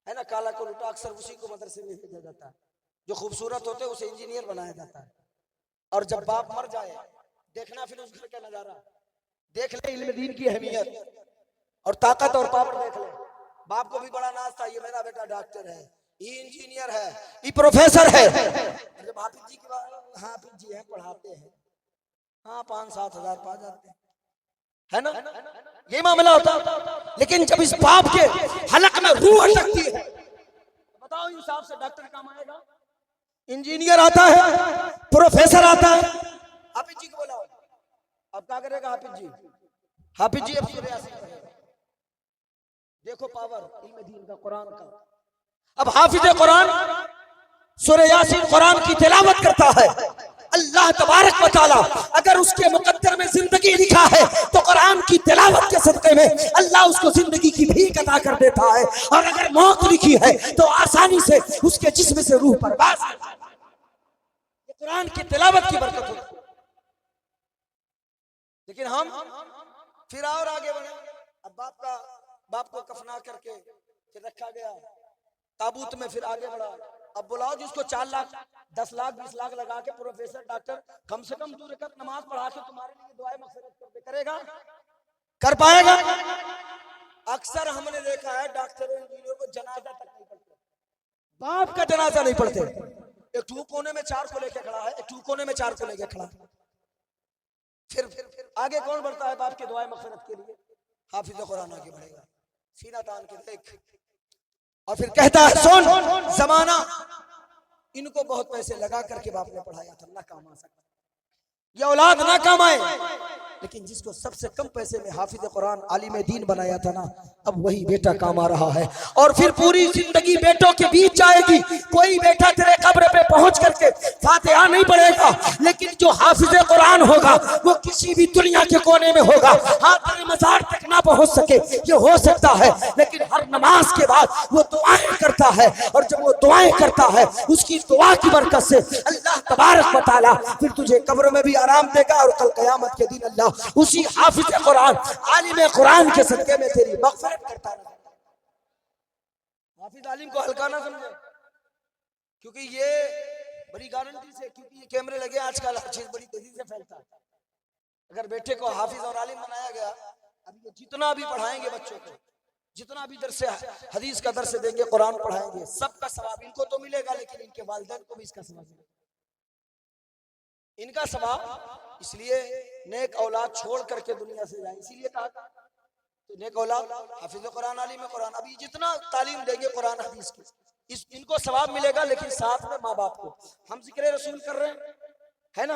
है ना, काला को लुटा, अक्सर उसी को मदरसे में भेजा जाता है। जो खूबसूरत होते हैं उसे इंजीनियर बनाया जाता है। और जब बाप मर जाए, देखना फिर उस घर का नजारा, देख ले इल्म दीन की अहमियत और ताकत और पावर देख ले। बाप को भी बड़ा नाज था, ये मेरा बेटा डॉक्टर है, ये इंजीनियर है, ये प्रोफेसर है। जब हाफिज जी की बात, हाफिज जी हैं, पढ़ाते हैं, हाँ 5-7 हजार पा जाते हैं, है ना? ये मामला होता। लेकिन जब इस बाप के हलक में रूह अटकती है, बताओ इंसाफ से डॉक्टर काम आएगा? इंजीनियर आता है, प्रोफेसर आता है। हाफिज जी को बोला, अब क्या करेगा हाफिज जी? हाफिज जी अब सूरह यासीन पढ़ेगा। देखो पावर इल्म दीन का, कुरान का। अब हाफिज कुरान सूरह यासीन कुरान की तिलावत करता है, अल्लाह तबारक व तआला अगर उसके मुकद्दर में जिंदगी लिखा है तो कुरान की तिलावत के सदक़े में अल्लाह उसको जिंदगी की भीख अता कर देता है। और अगर मौत लिखी है तो आसानी से उसके जिस्म से रूह परवाज़ करता है। ये कुरान की तिलावत की बरकत होती है। लेकिन हम फिर और आगे बढ़े। अब बाप को कफना करके फिर रखा गया ताबूत में, फिर आगे बढ़ा। अब बुलाओ जिसको 4 लाख 10 लाख 20 लाख लगा के प्रोफेसर डॉक्टर कम से कम 2 रकात नमाज पढ़ा के तुम्हारे लिए दुआए मग़फ़िरत करेगा? कर पाएगा? अक्सर हमने देखा है डॉक्टर इंजीनियर को जनाजा तक नहीं पढ़ते, बाप का जनाजा नहीं पढ़ते। एक टू कोने में 4 को लेके खड़ा है, एक टू कोने में 4 को लेके खड़ा। फिर आगे कौन बढ़ता है बाप के दुआए मग़फ़िरत के लिए? हाफिज़ कुरान आगे बढ़ेगा, सीना तान के देख, और फिर कहता है सुन, जमाना इनको बहुत पैसे लगा करके बाप ने पढ़ाया था, ना काम आ सकता, ये औलाद ना काम आए। लेकिन जिसको सबसे कम पैसे में हाफिज कुरान आलिम दीन बनाया था ना, अब वही बेटा काम आ रहा है। और फिर पूरी जिंदगी बेटों के बीच जाएगी। कोई बेटा तेरे कब्र पे पहुंच करके फातिहा नहीं पढ़ेगा, लेकिन जो हाफिज कुरान होगा वो किसी किसी भी दुनिया के कोने में होगा, हाँ तेरे मजार तक ना पहुंच सके ये हो सकता है, लेकिन हर नमाज के बाद वो दुआएं करता है, और जब वो दुआएं करता है उसकी दुआ की बरकत से अल्लाह तबारक व तआला फिर तुझे कब्र में भी आराम देगा, और कल क़यामत के दिन अल्लाह उसी हाफिज कुरान, आलिम कुरान के सदके में तेरी मग़फ़िरत करता है। हाफिज आलिम को हल्का ना समझे, क्योंकि ये बड़ी गारंटी से, क्योंकि ये कैमरे लगे आजकल, हर चीज बड़ी तेजी से फैलता है। अगर बेटे को हाफिज और आलिम बनाया गया, अभी ये जितना भी पढ़ाएंगे बच्चों को, जितना भी दरस हदीस का दर्स देंगे, कुरान पढ़ाएंगे, सबका सवाब इनको तो मिलेगा, लेकिन इनके वालिदैन को भी इसका सवाब मिलेगा, इनका सवाब। इसलिए नेक औलाद छोड़ करके दुनिया से जाए, इसीलिए कहा तो नेक औलाद हाफिज कुरान, आलिम कुरान, अभी जितना तालीम देंगे कुरान हदीस की, इनको सवाब मिलेगा, लेकिन साथ में माँ बाप को, हम जिक्र रसूल कर रहे हैं, है ना,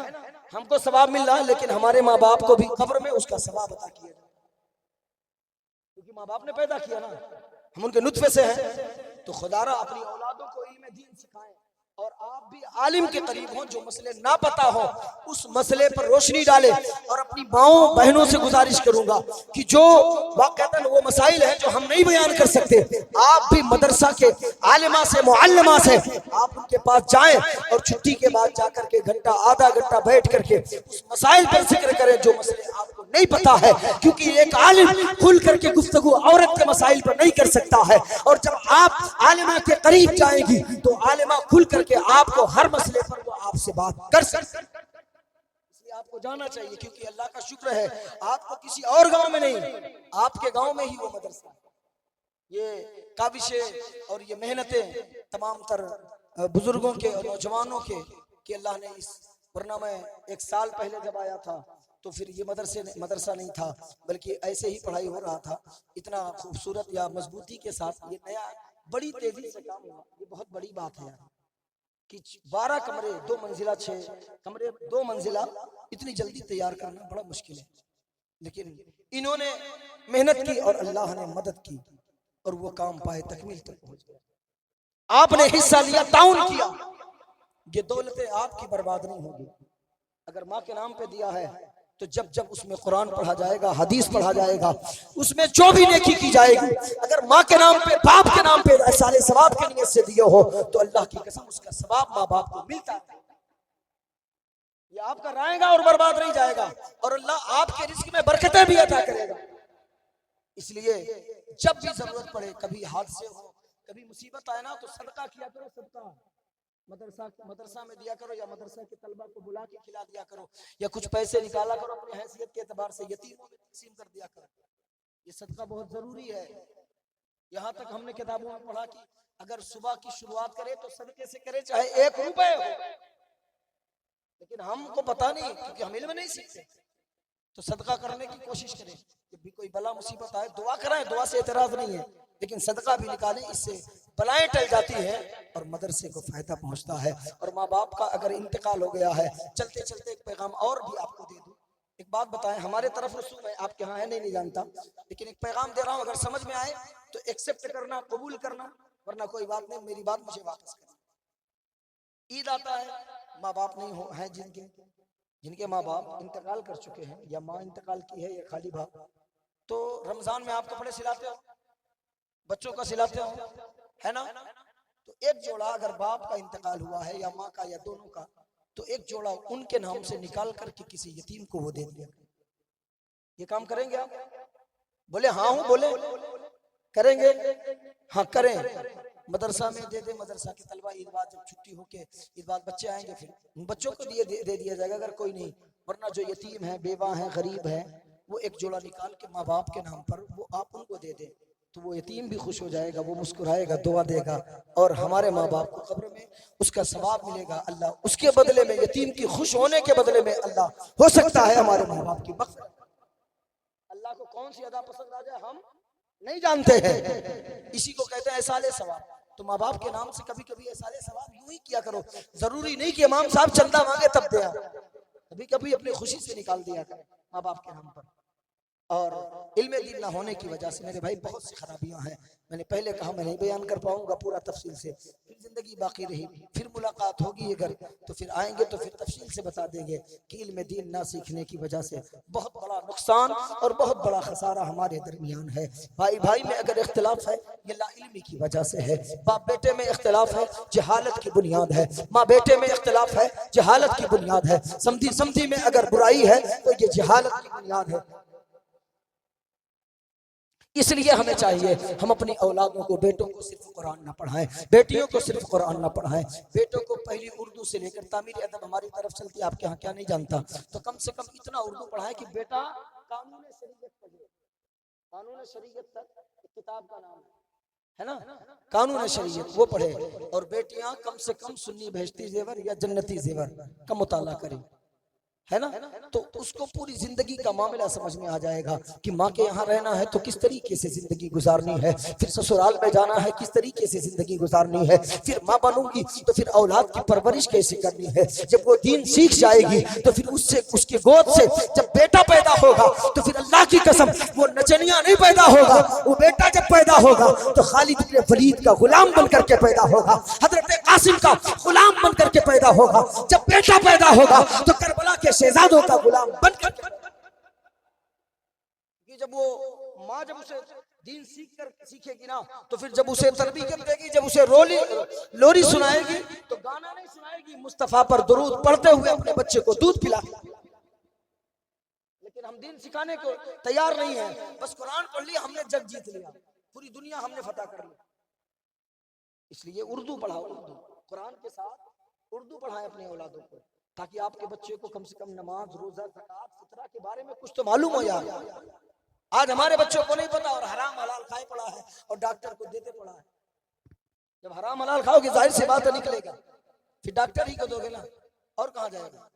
हमको सवाब मिल रहा है, लेकिन हमारे माँ बाप को भी कब्र में उसका सवाब अता किया जाए, क्योंकि माँ बाप ने पैदा किया ना, हम उनके नुत्फे से हैं। तो खुदारा अपनी औलादों को इल्म दीन सिखाएं, और आप भी आलिम के करीब हो, जो मसले ना पता हो उस मसले पर रोशनी डाले। और अपनी माओ बहनों से गुजारिश करूंगा कि जो वाक़अतन वो मसाइल है जो हम नहीं बयान कर सकते, आप भी मदरसा के आलिमा से, मुअल्लिमा से आप उनके पास जाएं, और छुट्टी के बाद जाकर के घंटा आधा घंटा बैठ करके उस मसाइल पर जिक्र करें जो मसले आपको नहीं पता है, क्योंकि एक आलिम खुल करके गुफ्तगू औरत के मसाइल पर नहीं कर सकता है। और जब आप आलिमा के करीब जाएंगी तो आलिमा खुल करके आपको हर मसले पर वो आपसे बात कर सकते, इसलिए आपको जाना चाहिए, क्योंकि अल्लाह का शुक्र है आपको किसी और गांव में नहीं, आपके गांव में ही वो मदरसा। ये काविशें और ये मेहनतें तमाम तर बुजुर्गों के और नौजवानों के कि अल्लाह ने इस, वरना मैं 1 साल पहले जब आया था तो फिर ये मदरसा नहीं था, बल्कि ऐसे ही पढ़ाई हो रहा था। इतना खूबसूरत या मजबूती के साथ ये नया बड़ी तेजी से काम हुआ, ये बहुत बड़ी बात है यार, कि 12 कमरे 2 मंजिला, 6 कमरे 2 मंजिला इतनी जल्दी तैयार करना बड़ा मुश्किल है, लेकिन इन्होंने मेहनत की और अल्लाह ने मदद की, और वो काम पाए तकमील तक पहुंच गया। आपने हिस्सा लिया, ताउन किया, ये दौलतें आपकी बर्बाद नहीं होगी। अगर माँ के नाम पे दिया है तो जब जब उसमें कुरान पढ़ा जाएगा, हदीस पढ़ा जाएगा, उसमें जो भी नेकी की जाएगी, अगर माँ के नाम पे, बाप के नाम पे सारे सवाब के नियत से दिए हो, तो अल्लाह की कसम उसका सवाब माँ बाप को मिलता है। ये आपका रहेगा और बर्बाद नहीं जाएगा, और अल्लाह आपके रिस्क में बरकतें भी अता करेगा। इसलिए जब भी जरूरत पड़े, कभी हादसे हो, कभी मुसीबत आए ना, तो सदका किया करो, सदका मदरसा में दिया करो, या मदरसा के तलबा को बुला के खिला दिया करो, या कुछ पैसे निकाला करो अपनी हैसियत के एतबार से, यतीमों में तकसीम कर दिया करो। ये सदका बहुत जरूरी है। यहाँ तक हमने किताबों में पढ़ा कि अगर सुबह की शुरुआत करे तो सदके से करे, चाहे 1 रुपए हो, लेकिन हमको पता नहीं, क्योंकि हम इल्म नहीं सीखते। तो सदका करने की कोशिश करें, जब भी कोई बला मुसीबत आए दुआ कराएं, दुआ से एतराज नहीं है, लेकिन सदका भी निकालें, इससे बलाएं टल जाती है और मदरसे को फायदा पहुंचता है। और माँ बाप का अगर इंतकाल हो गया है, चलते चलते एक पैगाम और भी आपको दे दूं। एक बात बताएं, हमारे तरफ रसूल है, आपके यहाँ है नहीं जानता, लेकिन एक पैगाम दे रहा हूँ, अगर समझ में आए तो एक्सेप्ट करना, कबूल करना, वरना कोई बात नहीं, मेरी बात मुझे वापस करना। ईद आता है, माँ बाप नहीं हो है जिनके माँ बाप इंतकाल कर चुके हैं, या माँ इंतकाल की है, या खाली बाप, तो रमजान में आप कपड़े सिलाते हो, बच्चों का सिलाते हो, है ना। तो एक जोड़ा अगर बाप का इंतकाल हुआ है, या माँ का, या दोनों का, तो एक जोड़ा उनके नाम से निकाल करके किसी यतीम को वो दे दिया। ये काम करेंगे आप? बोले हाँ हूँ, बोले करेंगे, हाँ करें। मदरसा में दे दे, मदरसा के तलबा ईद बाद जब छुट्टी होके ईद बाद बच्चे आएंगे, फिर उन बच्चों को दे दिया जाएगा अगर कोई नहीं, वरना जो यतीम है, बेवा है, गरीब है, वो एक जोड़ा निकाल के माँ बाप के नाम पर वो आप उनको दे दे, तो वो यतीम भी खुश हो जाएगा, वो मुस्कुराएगा, दुआ देगा, और हमारे माँ बाप को कब्र में उसका सवाब मिलेगा। अल्लाह उसके बदले में, यतीम की खुश होने के बदले में, अल्लाह हो सकता है हमारे माँ बाप की मग़फ़िरत। अल्लाह को कौन सी अदा पसंद आ जाए हम नहीं जानते हैं, इसी को कहते हैं एहसाले सवाब। तो माँ बाप के नाम से कभी कभी एहसाले सवाब यूं ही किया करो, जरूरी नहीं कि इमाम साहब चंदा मांगे तब दिया, कभी कभी अपनी खुशी से निकाल दिया करो माँ बाप के नाम पर। और इल्म दीन ना होने की वजह से मेरे भाई बहुत सी खराबियां हैं। मैंने पहले कहा मैं नहीं बयान कर पाऊंगा पूरा तफसील से, फिर जिंदगी बाकी रही, फिर मुलाकात होगी अगर तो फिर आएंगे तो फिर तफसील से बता देंगे कि इल्म दीन ना सीखने की वजह से बहुत बड़ा नुकसान और बहुत बड़ा खसारा हमारे दरमियान है। भाई भाई में अगर इख्तिलाफ है ये ला इल्मी की वजह से है, बाप बेटे में इख्तिलाफ है जहालत की बुनियाद है, माँ बेटे में इख्तिलाफ है जहालत की बुनियाद है, समधी समधी में अगर बुराई है तो ये जहालत की बुनियाद है। इसलिए हमें चाहिए हम अपनी औलादों को, बेटों को सिर्फ कुरान ना पढ़ाएं, बेटियों को सिर्फ कुरान ना पढ़ाएं, बेटों को पहली उर्दू से लेकर तामीर अदब हमारी तरफ चलती है, आपके यहाँ क्या नहीं जानता, तो कम से कम इतना उर्दू पढ़ाएं कि बेटा कानून शरीयत पढ़े। कानून शरीयत तक किताब का नाम है ना, कानून शरीयत वो पढ़े, और बेटियां कम से कम सुन्नी बहश्ती जेवर या जन्नती जेवर का मुताला करें, है ना, तो उसको पूरी जिंदगी का मामला समझ में आ जाएगा कि माँ के यहाँ रहना है तो किस तरीके से जिंदगी गुजारनी है, फिर ससुराल में जाना है किस तरीके से जिंदगी गुजारनी है, फिर माँ बनूंगी तो फिर औलाद की परवरिश कैसे करनी है। जब वो दीन सीख जाएगी तो फिर उससे, उसके गोद से जब बेटा पैदा होगा तो फिर अल्लाह की कसम वो नचनिया नहीं पैदा होगा, वो बेटा जब पैदा होगा तो खालिद इब्न वलीद का गुलाम बन करके पैदा होगा, हजरत कासिम का गुलाम बन करके पैदा होगा। जब बेटा पैदा होगा तो करबला के शहजादों का गुलाम बनकर, जब वो माँ जब उसे दीन सीखेगी ना तो फिर जब उसे तरबियत देगी, जब उसे लोरी सुनाएगी तो गाना नहीं सुनाएगी, मुस्तफा पर दुरूद पढ़ते हुए अपने बच्चे को दूध पिलाएगी। लेकिन हम दीन सिखाने को तैयार नहीं है, बस कुरान पढ़ लिया हमने जग जीत लिया, पूरी दुनिया हमने फतह कर ली। इसलिए उर्दू पढ़ाओ, उर्दू कुरान के साथ उर्दू पढ़ाएं अपने औलादों को, ताकि आपके बच्चे को कम से कम नमाज, रोजा, ज़कात, फितरा के बारे में कुछ तो मालूम हो यार। आज हमारे बच्चों को नहीं पता और हराम हलाल खाए पड़ा है और डॉक्टर को देते पड़ा है। जब हराम हलाल खाओगे जाहिर सी बात निकलेगा, फिर डॉक्टर ही को दोगे ना, और कहाँ जाएगा।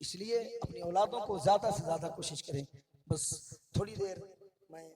इसलिए अपनी औलादों को ज्यादा से ज्यादा कोशिश करें। बस थोड़ी देर मैं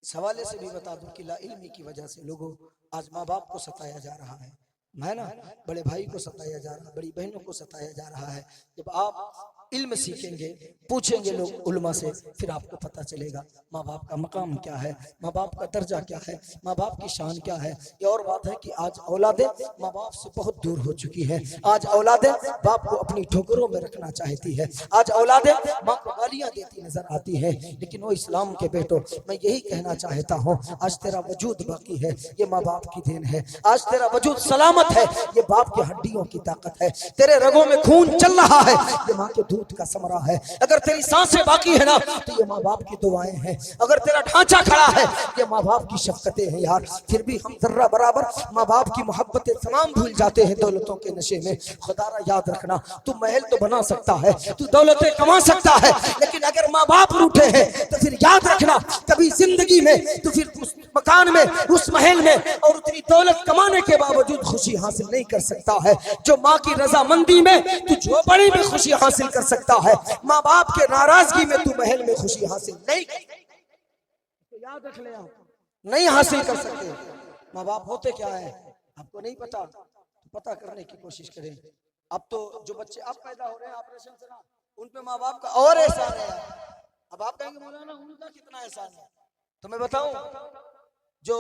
इस हवाले से भी बता दूं कि ला इल्मी की वजह से लोगों आज माँ बाप को सताया जा रहा है ना, बड़े भाई को सताया जा रहा है, बड़ी बहनों को सताया जा रहा है। जब आप इल्म सीखेंगे, पूछेंगे लोग उलमा से, फिर आपको पता चलेगा माँ बाप का मकाम क्या है, माँ बाप का दर्जा क्या है, माँ बाप की शान क्या है। ये और बात है कि आज औलादें माँ बाप से बहुत दूर हो चुकी है। आज औलादें बाप को अपनी ठोकरों में रखना चाहती है, आज औलादें माँ को गालियां देती नजर आती है। लेकिन वो इस्लाम के बेटो, मैं यही कहना चाहता हूँ, आज तेरा वजूद बाकी है, ये माँ बाप की देन है। आज तेरा वजूद सलामत है, ये बाप की हड्डियों की ताकत है। तेरे रगों में खून चल रहा है, ये माँ के दूध का समरा है। अगर तेरी सांसें बाकी है ना तो ये माँ बाप की दुआएं हैं। अगर तेरा ढांचा खड़ा है ये माँ बाप की शफकतें हैं यार। फिर भी हम जर्रा बराबर माँ बाप की मोहब्बतें तमाम भूल जाते हैं दौलतों के नशे में। खुदारा याद रखना, तू महल तो बना सकता है, तू दौलतें कमा सकता है, लेकिन अगर माँ बाप रूठे हैं तो फिर याद रखना कभी जिंदगी में तो फिर उस मकान में, उस महल में और उतनी दौलत कमाने के बावजूद खुशी हासिल नहीं कर सकता है जो माँ की रजामंदी में तू झोपड़ी में खुशी हासिल कर सकता है। माँ बाप के नाराजगी में तू महल में खुशी हासिल नहीं, तो याद रख ले, आप नहीं हासिल कर सकते। माँ बाप होते क्या है आपको नहीं पता, तो पता करने की कोशिश करें। अब तो जो बच्चे अब पैदा हो रहे हैं ऑपरेशन से ना, उन पे माँ बाप का और एहसान है। अब आप कहेंगे मौलाना उनका कितना एहसान है, तो मैं बताऊं, जो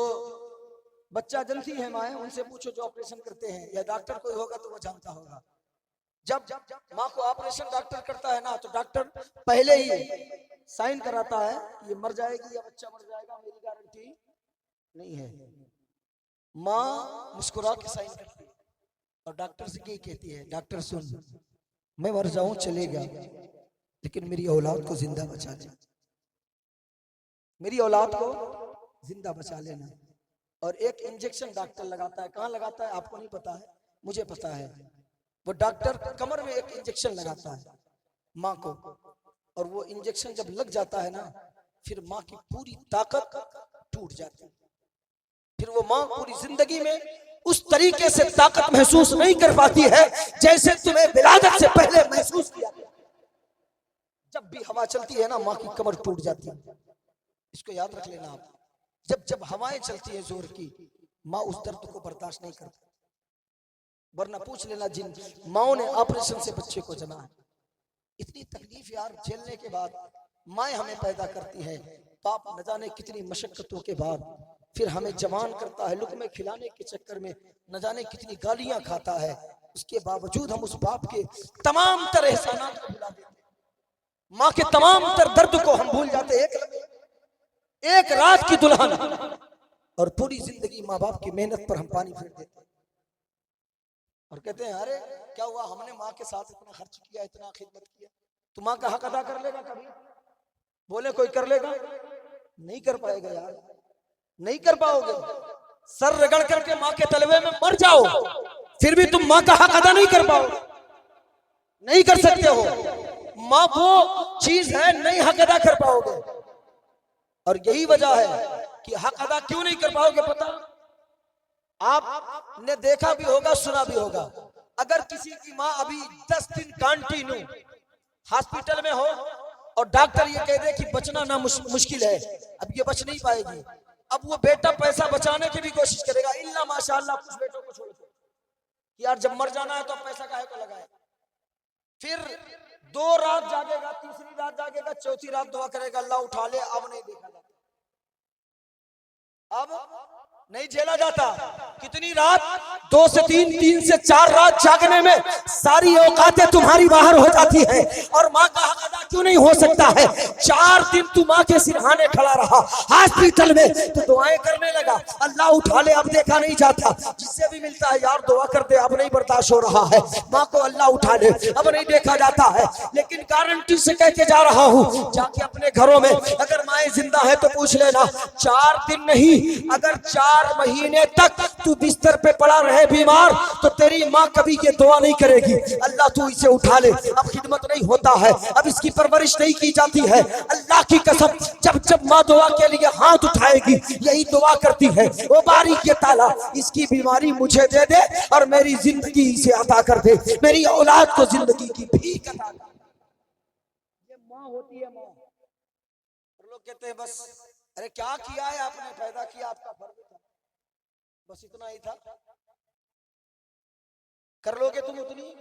बच्चा जनती है माँ, उनसे पूछो जो ऑपरेशन करते हैं, या डॉक्टर कोई होगा तो वो जानता होगा। जब माँ को ऑपरेशन डॉक्टर करता है ना, तो डॉक्टर पहले ही साइन कराता है ये मर जाएगी या बच्चा मर जाएगा, मेरी गारंटी नहीं है। माँ मुस्कुरा के साइन करती है और डॉक्टर से क्या कहती है, डॉक्टर सुन, मैं मर जाऊं चलेगा, लेकिन मेरी औलाद को जिंदा बचा ले, मेरी औलाद को जिंदा बचा लेना। और एक इंजेक्शन डॉक्टर लगाता है, कहाँ लगाता है आपको नहीं पता है, मुझे पता है। वो डॉक्टर कमर में एक इंजेक्शन लगाता है माँ को, और वो इंजेक्शन जब लग जाता है ना, फिर माँ की पूरी ताकत टूट जाती है। फिर वो माँ पूरी जिंदगी में उस तरीके से ताकत महसूस नहीं कर पाती है जैसे तुम्हें विलादत से पहले महसूस किया। जब भी हवा चलती है ना, माँ की कमर टूट जाती है। इसको याद रख लेना आप। जब हवाएं चलती है जोर की, माँ उस दर्द को बर्दाश्त नहीं करती। वरना पूछ लेना जिन माओ ने ऑपरेशन से बच्चे को जमा है, इतनी तकलीफ यार झेलने के बाद माएँ हमें पैदा करती है, बाप न जाने कितनी मशक्कतों के बाद फिर हमें जवान करता है, लुक़मे खिलाने के चक्कर में न जाने कितनी गालियां खाता है, उसके बावजूद हम उस बाप के तमाम तर एहसानात को भुला देते, माँ के तमाम तर दर्द को हम भूल जाते। एक रात की दुल्हन और पूरी जिंदगी माँ बाप की मेहनत पर हम पानी फेर देते और कहते हैं अरे क्या हुआ, हमने माँ के साथ इतना खर्च किया, इतना खिदमत किया, तो माँ का हक अदा कर लेगा कभी? बोले कोई कर लेगा? नहीं कर पाएगा यार, नहीं कर पाओगे। सर रगड़ करके माँ के तलवे में मर जाओ फिर भी तुम माँ का हक अदा नहीं कर पाओ, नहीं कर सकते हो। माँ वो चीज है, नहीं हक अदा कर पाओगे। और यही वजह है कि हक अदा क्यों नहीं कर पाओगे पता? आपने देखा भी होगा, सुना भी होगा, अगर किसी की माँ अभी 10 दिन कंटिन्यू हॉस्पिटल में हो और डॉक्टर ये कह दे कि बचना ना मुश्किल है, अब ये बच नहीं पाएगी, अब वो बेटा पैसा बचाने की भी कोशिश करेगा, इल्ला माशाअल्लाह कुछ बेटों को छोड़ के कि यार जब मर जाना है तो पैसा काहे को लगाए। फिर 2 रात जागेगा, तीसरी रात जागेगा, चौथी रात दुआ करेगा अल्लाह उठा ले, अब नहीं देखा जाता, अब नहीं झेला जाता। कितनी रात? 2 से 3, 3 से 4 रात जागने में सारी औकातें तुम्हारी बाहर हो जाती है। और माँ का हक अदा क्यों नहीं हो सकता है? 4 दिन तू माँ के सिरहाने खड़ा रहा हॉस्पिटल में, तो दुआएं करने लगा अल्लाह उठा ले, अब देखा नहीं जाता, जिससे भी मिलता है यार दुआ कर दे, अब नहीं बर्दाश्त हो रहा है, माँ को अल्लाह उठा ले, अब नहीं देखा जाता है। लेकिन गारंटी से कह के जा रहा हूँ, जाके अपने घरों में अगर माए जिंदा है तो पूछ लेना, 4 दिन नहीं, अगर 4 महीने तक तू बिस्तर पे पड़ा रहे बीमार, तो तेरी माँ कभी ये दुआ नहीं करेगी अल्लाह तू इसे उठा ले, अब खिदमत नहीं होता है, अब इसकी परवरिश नहीं की जाती है। अल्लाह की कसम, जब जब माँ दुआ के लिए हाथ उठाएगी यही दुआ करती है, ओ बारी के ताला इसकी बीमारी मुझे दे दे और मेरी जिंदगी इसे अता कर दे, मेरी औलाद को जिंदगी की भीख अता कर। ये माँ होती है माँ। लोग कहते हैं बस अरे क्या किया है आपने, पैदा किया, आपका फर्ज था, बस इतना ही था, कर लोगे तुम उतनी?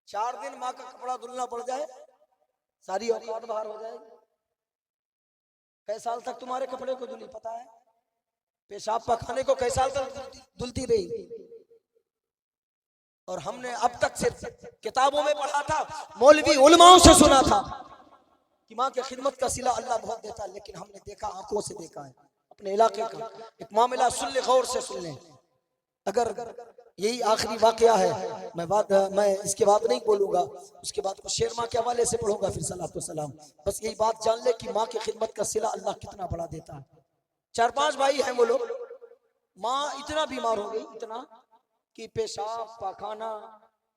4 दिन माँ का कपड़ा धुलना पड़ जाए, सारी औकात बाहर हो जाएगी। कई साल तक तुम्हारे कपड़े को धुली पता है? पेशाब पखाने को कई साल तक धुलती रही। और हमने अब तक सिर्फ किताबों में पढ़ा था, मौलवी उलमाओं से सुना था कि माँ की खिदमत का सिला अल्लाह बहुत देता है, लेकिन हमने देखा, आंखों से देखा है। अपने इलाके का एक मामला सुन ले, गौर से सुन ले, अगर यही आखिरी वाकया है, मैं इसके बाद नहीं बोलूंगा, उसके बाद कुछ शेर माँ के हवाले से पढ़ूंगा, फिर सलातो सलाम। बस यही बात जान ले कि माँ की खिदमत का सिला अल्लाह कितना बड़ा देता है। 4-5 भाई हैं वो लोग, माँ इतना बीमार हो गई, इतना कि पेशाब पाखाना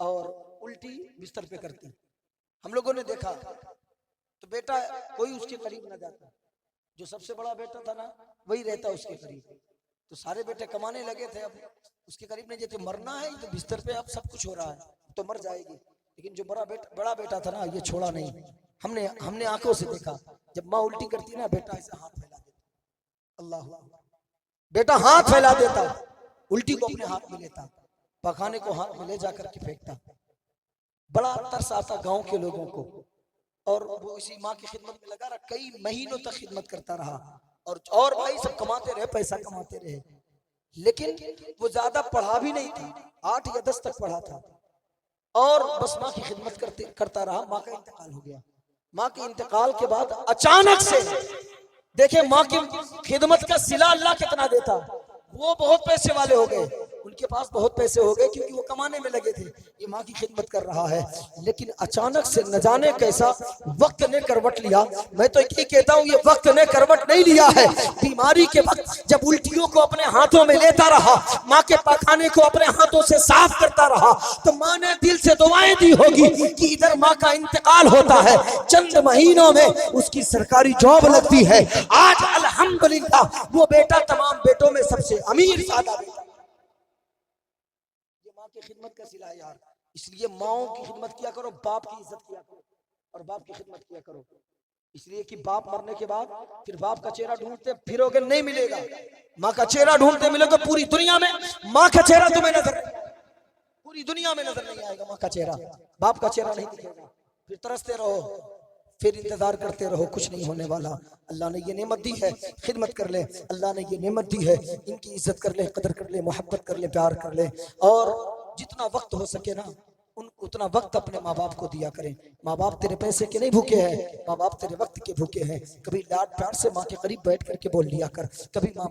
और उल्टी बिस्तर पे करती। हम लोगों ने देखा तो बेटा कोई उसके करीब ना जाता, जो सबसे बड़ा बेटा था ना वही रहता उसके करीब, तो सारे बेटे कमाने लगे थे, अब उसके करीब नहीं जाते। मरना है तो बिस्तर पे अब सब कुछ हो रहा है तो मर जाएगी, लेकिन जो बड़ा बेटा था ना ये छोड़ा नहीं। हमने आंखों से देखा, जब माँ उल्टी करती ना बेटा ऐसे हाथ फैला देता, अल्लाह, बेटा हाथ फैला देता, उल्टी को अपने हाथ में लेता, पखाने को हाथ में ले जाकर के फेंकता। बड़ा तरस आता गाँव के लोगों को, और वो इसी माँ की खिदमत में लगा रहा, कई महीनों तक खिदमत करता रहा। और भाई सब कमाते रहे, पैसा कमाते रहे, लेकिन वो ज्यादा पढ़ा भी नहीं था, 8 या 10 तक पढ़ा था, और बस माँ की खिदमत करता रहा। माँ का इंतकाल हो गया। माँ के इंतकाल के बाद अचानक से देखे माँ की खिदमत का सिला अल्लाह कितना देता। वो बहुत पैसे वाले हो गए, उनके पास बहुत पैसे हो गए क्योंकि वो कमाने में लगे थे, ये माँ की खिदमत कर रहा है। लेकिन अचानक से न जाने कैसा वक्त ने करवट लिया। मैं तो ये कहता हूँ ये वक्त ने करवट नहीं लिया है, बीमारी के वक्त जब उल्टियों को अपने हाथों में लेता रहा, माँ के पखाने को अपने हाथों से साफ करता रहा, तो माँ ने दिल से दुआएं दी होगी कि इधर माँ का इंतकाल होता है, चंद महीनों में उसकी सरकारी जॉब लगती है। आज अल्हम्दुलिल्लाह वो बेटा तमाम बेटों में सबसे अमीर सादा बेटा। ये माँ की खिदमत का सिला है यार, इसलिए माओं की खिदमत किया करो, बाप की इज्जत किया करो और बाप की खिदमत किया करो। इसलिए कि बाप मरने के बाद फिर बाप का चेहरा ढूंढते फिरोगे नहीं मिलेगा, माँ का चेहरा ढूंढते मिलोगे पूरी दुनिया में माँ का चेहरा तुम्हें नजर, पूरी दुनिया में नजर नहीं आएगा माँ का चेहरा, बाप का चेहरा नहीं दिखेगा। फिर तरसते रहो, फिर इंतजार करते रहो, कुछ नहीं होने वाला। अल्लाह ने ये नेमत दी है, खिदमत कर ले। अल्लाह ने ये नेमत दी है, इनकी इज्जत कर ले, कदर कर ले, मोहब्बत कर ले, प्यार कर ले। और जितना वक्त हो सके ना उतना वक्त अपने माँ बाप को दिया करें। माँ बाप तेरे पैसे के नहीं भूखे हैं, माँ बाप तेरे वक्त के भूखे हैं। कभी लाड प्यार से माँ के करीब बैठ करके बोल लिया कर, कभी माँ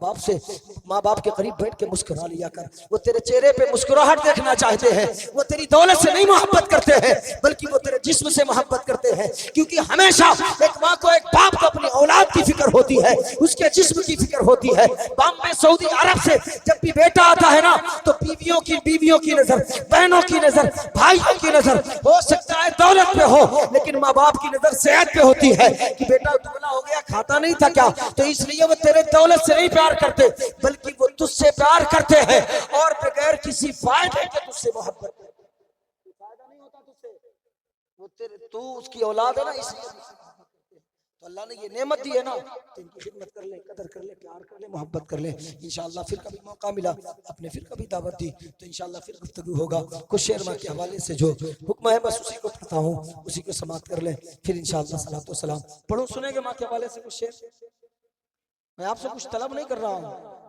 बाप के करीब बैठ के मुस्कुरा लिया कर। वो तेरे चेहरे पे मुस्कुराहट देखना चाहते हैं। वो तेरी दौलत से नहीं मोहब्बत करते हैं, बल्कि वो तेरे जिस्म से मोहब्बत करते हैं। क्योंकि हमेशा एक माँ को, एक बाप को अपनी औलाद की फिक्र होती है, उसके जिस्म की फिक्र होती है। बॉम्बे सऊदी अरब से जब भी बेटा आता है ना, तो बीवियों की नजर, बहनों की नजर, भाइयों की नजर हो सकता है दौलत पे हो, लेकिन माँ बाप की नजर सेहत पे होती है कि बेटा दुबला हो गया, खाता नहीं था क्या। तो इसलिए वो तेरे दौलत से नहीं प्यार करते, बल्कि वो तुझसे प्यार करते हैं और बगैर किसी फायदे के तुझसे मोहब्बत करते हैं। फायदा नहीं होता तुझसे, वो तेरे तू उसकी औलाद है ना, इसलिए तो अल्लाह ने ये नेमत दी है ना, तो इनकी खिदमत कर ले, कदर कर ले, प्यार कर ले, मोहब्बत कर ले। इंशाअल्लाह फिर कभी मौका मिला, आपने फिर कभी दावत दी तो इंशाअल्लाह फिर गुफ्तगू होगा। कुछ शेर माँ के हवाले से जो हुक्म है बस उसी को पढ़ता हूँ, उसी को समाप्त कर ले, फिर इंशाअल्लाह सलातो वसलाम पढ़ो। सुनेंगे माँ के हवाले से कुछ शेर। मैं आपसे कुछ तलब नहीं कर रहा हूँ,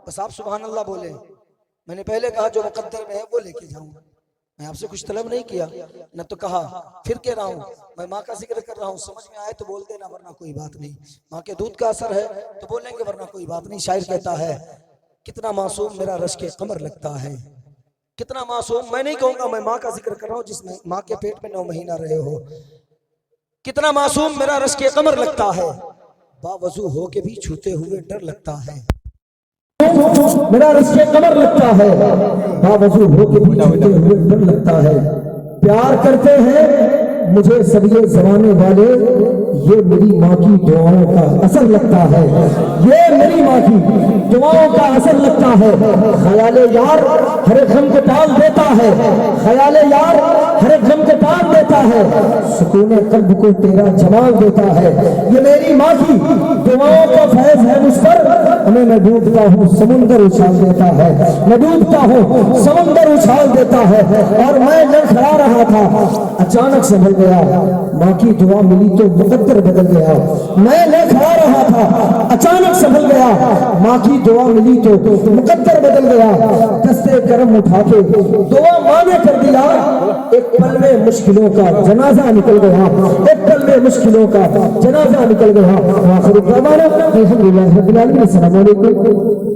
बस आप सुभान अल्लाह बोले। मैंने पहले कहा जो मुकद्दर में है वो लेके जाऊंगा, मैं आपसे कुछ तलब नहीं किया, न तो कहा फिर कह रहा हूँ मैं माँ का जिक्र कर रहा हूँ। समझ में आए तो बोल देना, वरना कोई बात नहीं। माँ के दूध का असर है तो बोलेंगे, वरना कोई बात नहीं। शायर कहता है कितना मासूम मेरा रश के कमर लगता है, कितना मासूम। मैं नहीं कहूंगा, मैं माँ का जिक्र कर रहा हूँ जिसमें माँ के पेट में 9 महीना रहे हो। कितना मासूम मेरा रश के कमर लगता है, बावजू हो के भी छूते हुए डर लगता है। मेरा रस्से कमर लगता है, बावजूद हो के भी छूते हुए डर लगता है। प्यार करते हैं मुझे सब ये जमाने वाले, ये मेरी माँ की दुआओं का असर लगता है, ये मेरी माँ की दुआओं का असर लगता है। ख्याले यार हर एक गम को टाल देता है, ख्याले यार हर एक गम को टाल देता है, सुकून कल्ब को तेरा जमाल देता है। ये मेरी माँ की दुआओं का फैज है मुझ पर, हमें मैं डूबता हूँ समुंदर उछाल देता है, मैं डूबता हूँ समुंदर उछाल देता है। और मैं लड़खड़ा रहा था, अचानक संभल गया, माँ की दुआ मिली तो मुकद्दर बदल गया। मैं लड़खड़ा रहा था, अचानक संभल गया, माँ की दुआ मिली तो मुकद्दर बदल गया। दस्ते करम उठा के दुआ माँ ने कर दिया, एक पल में मुश्किलों का जनाजा निकल गया, एक पल में मुश्किलों का जनाजा निकल गया। आखिर दवाना अल्हम्दुलिल्लाह रब्बिल आलमीन। अस्सलामु अलैकुम।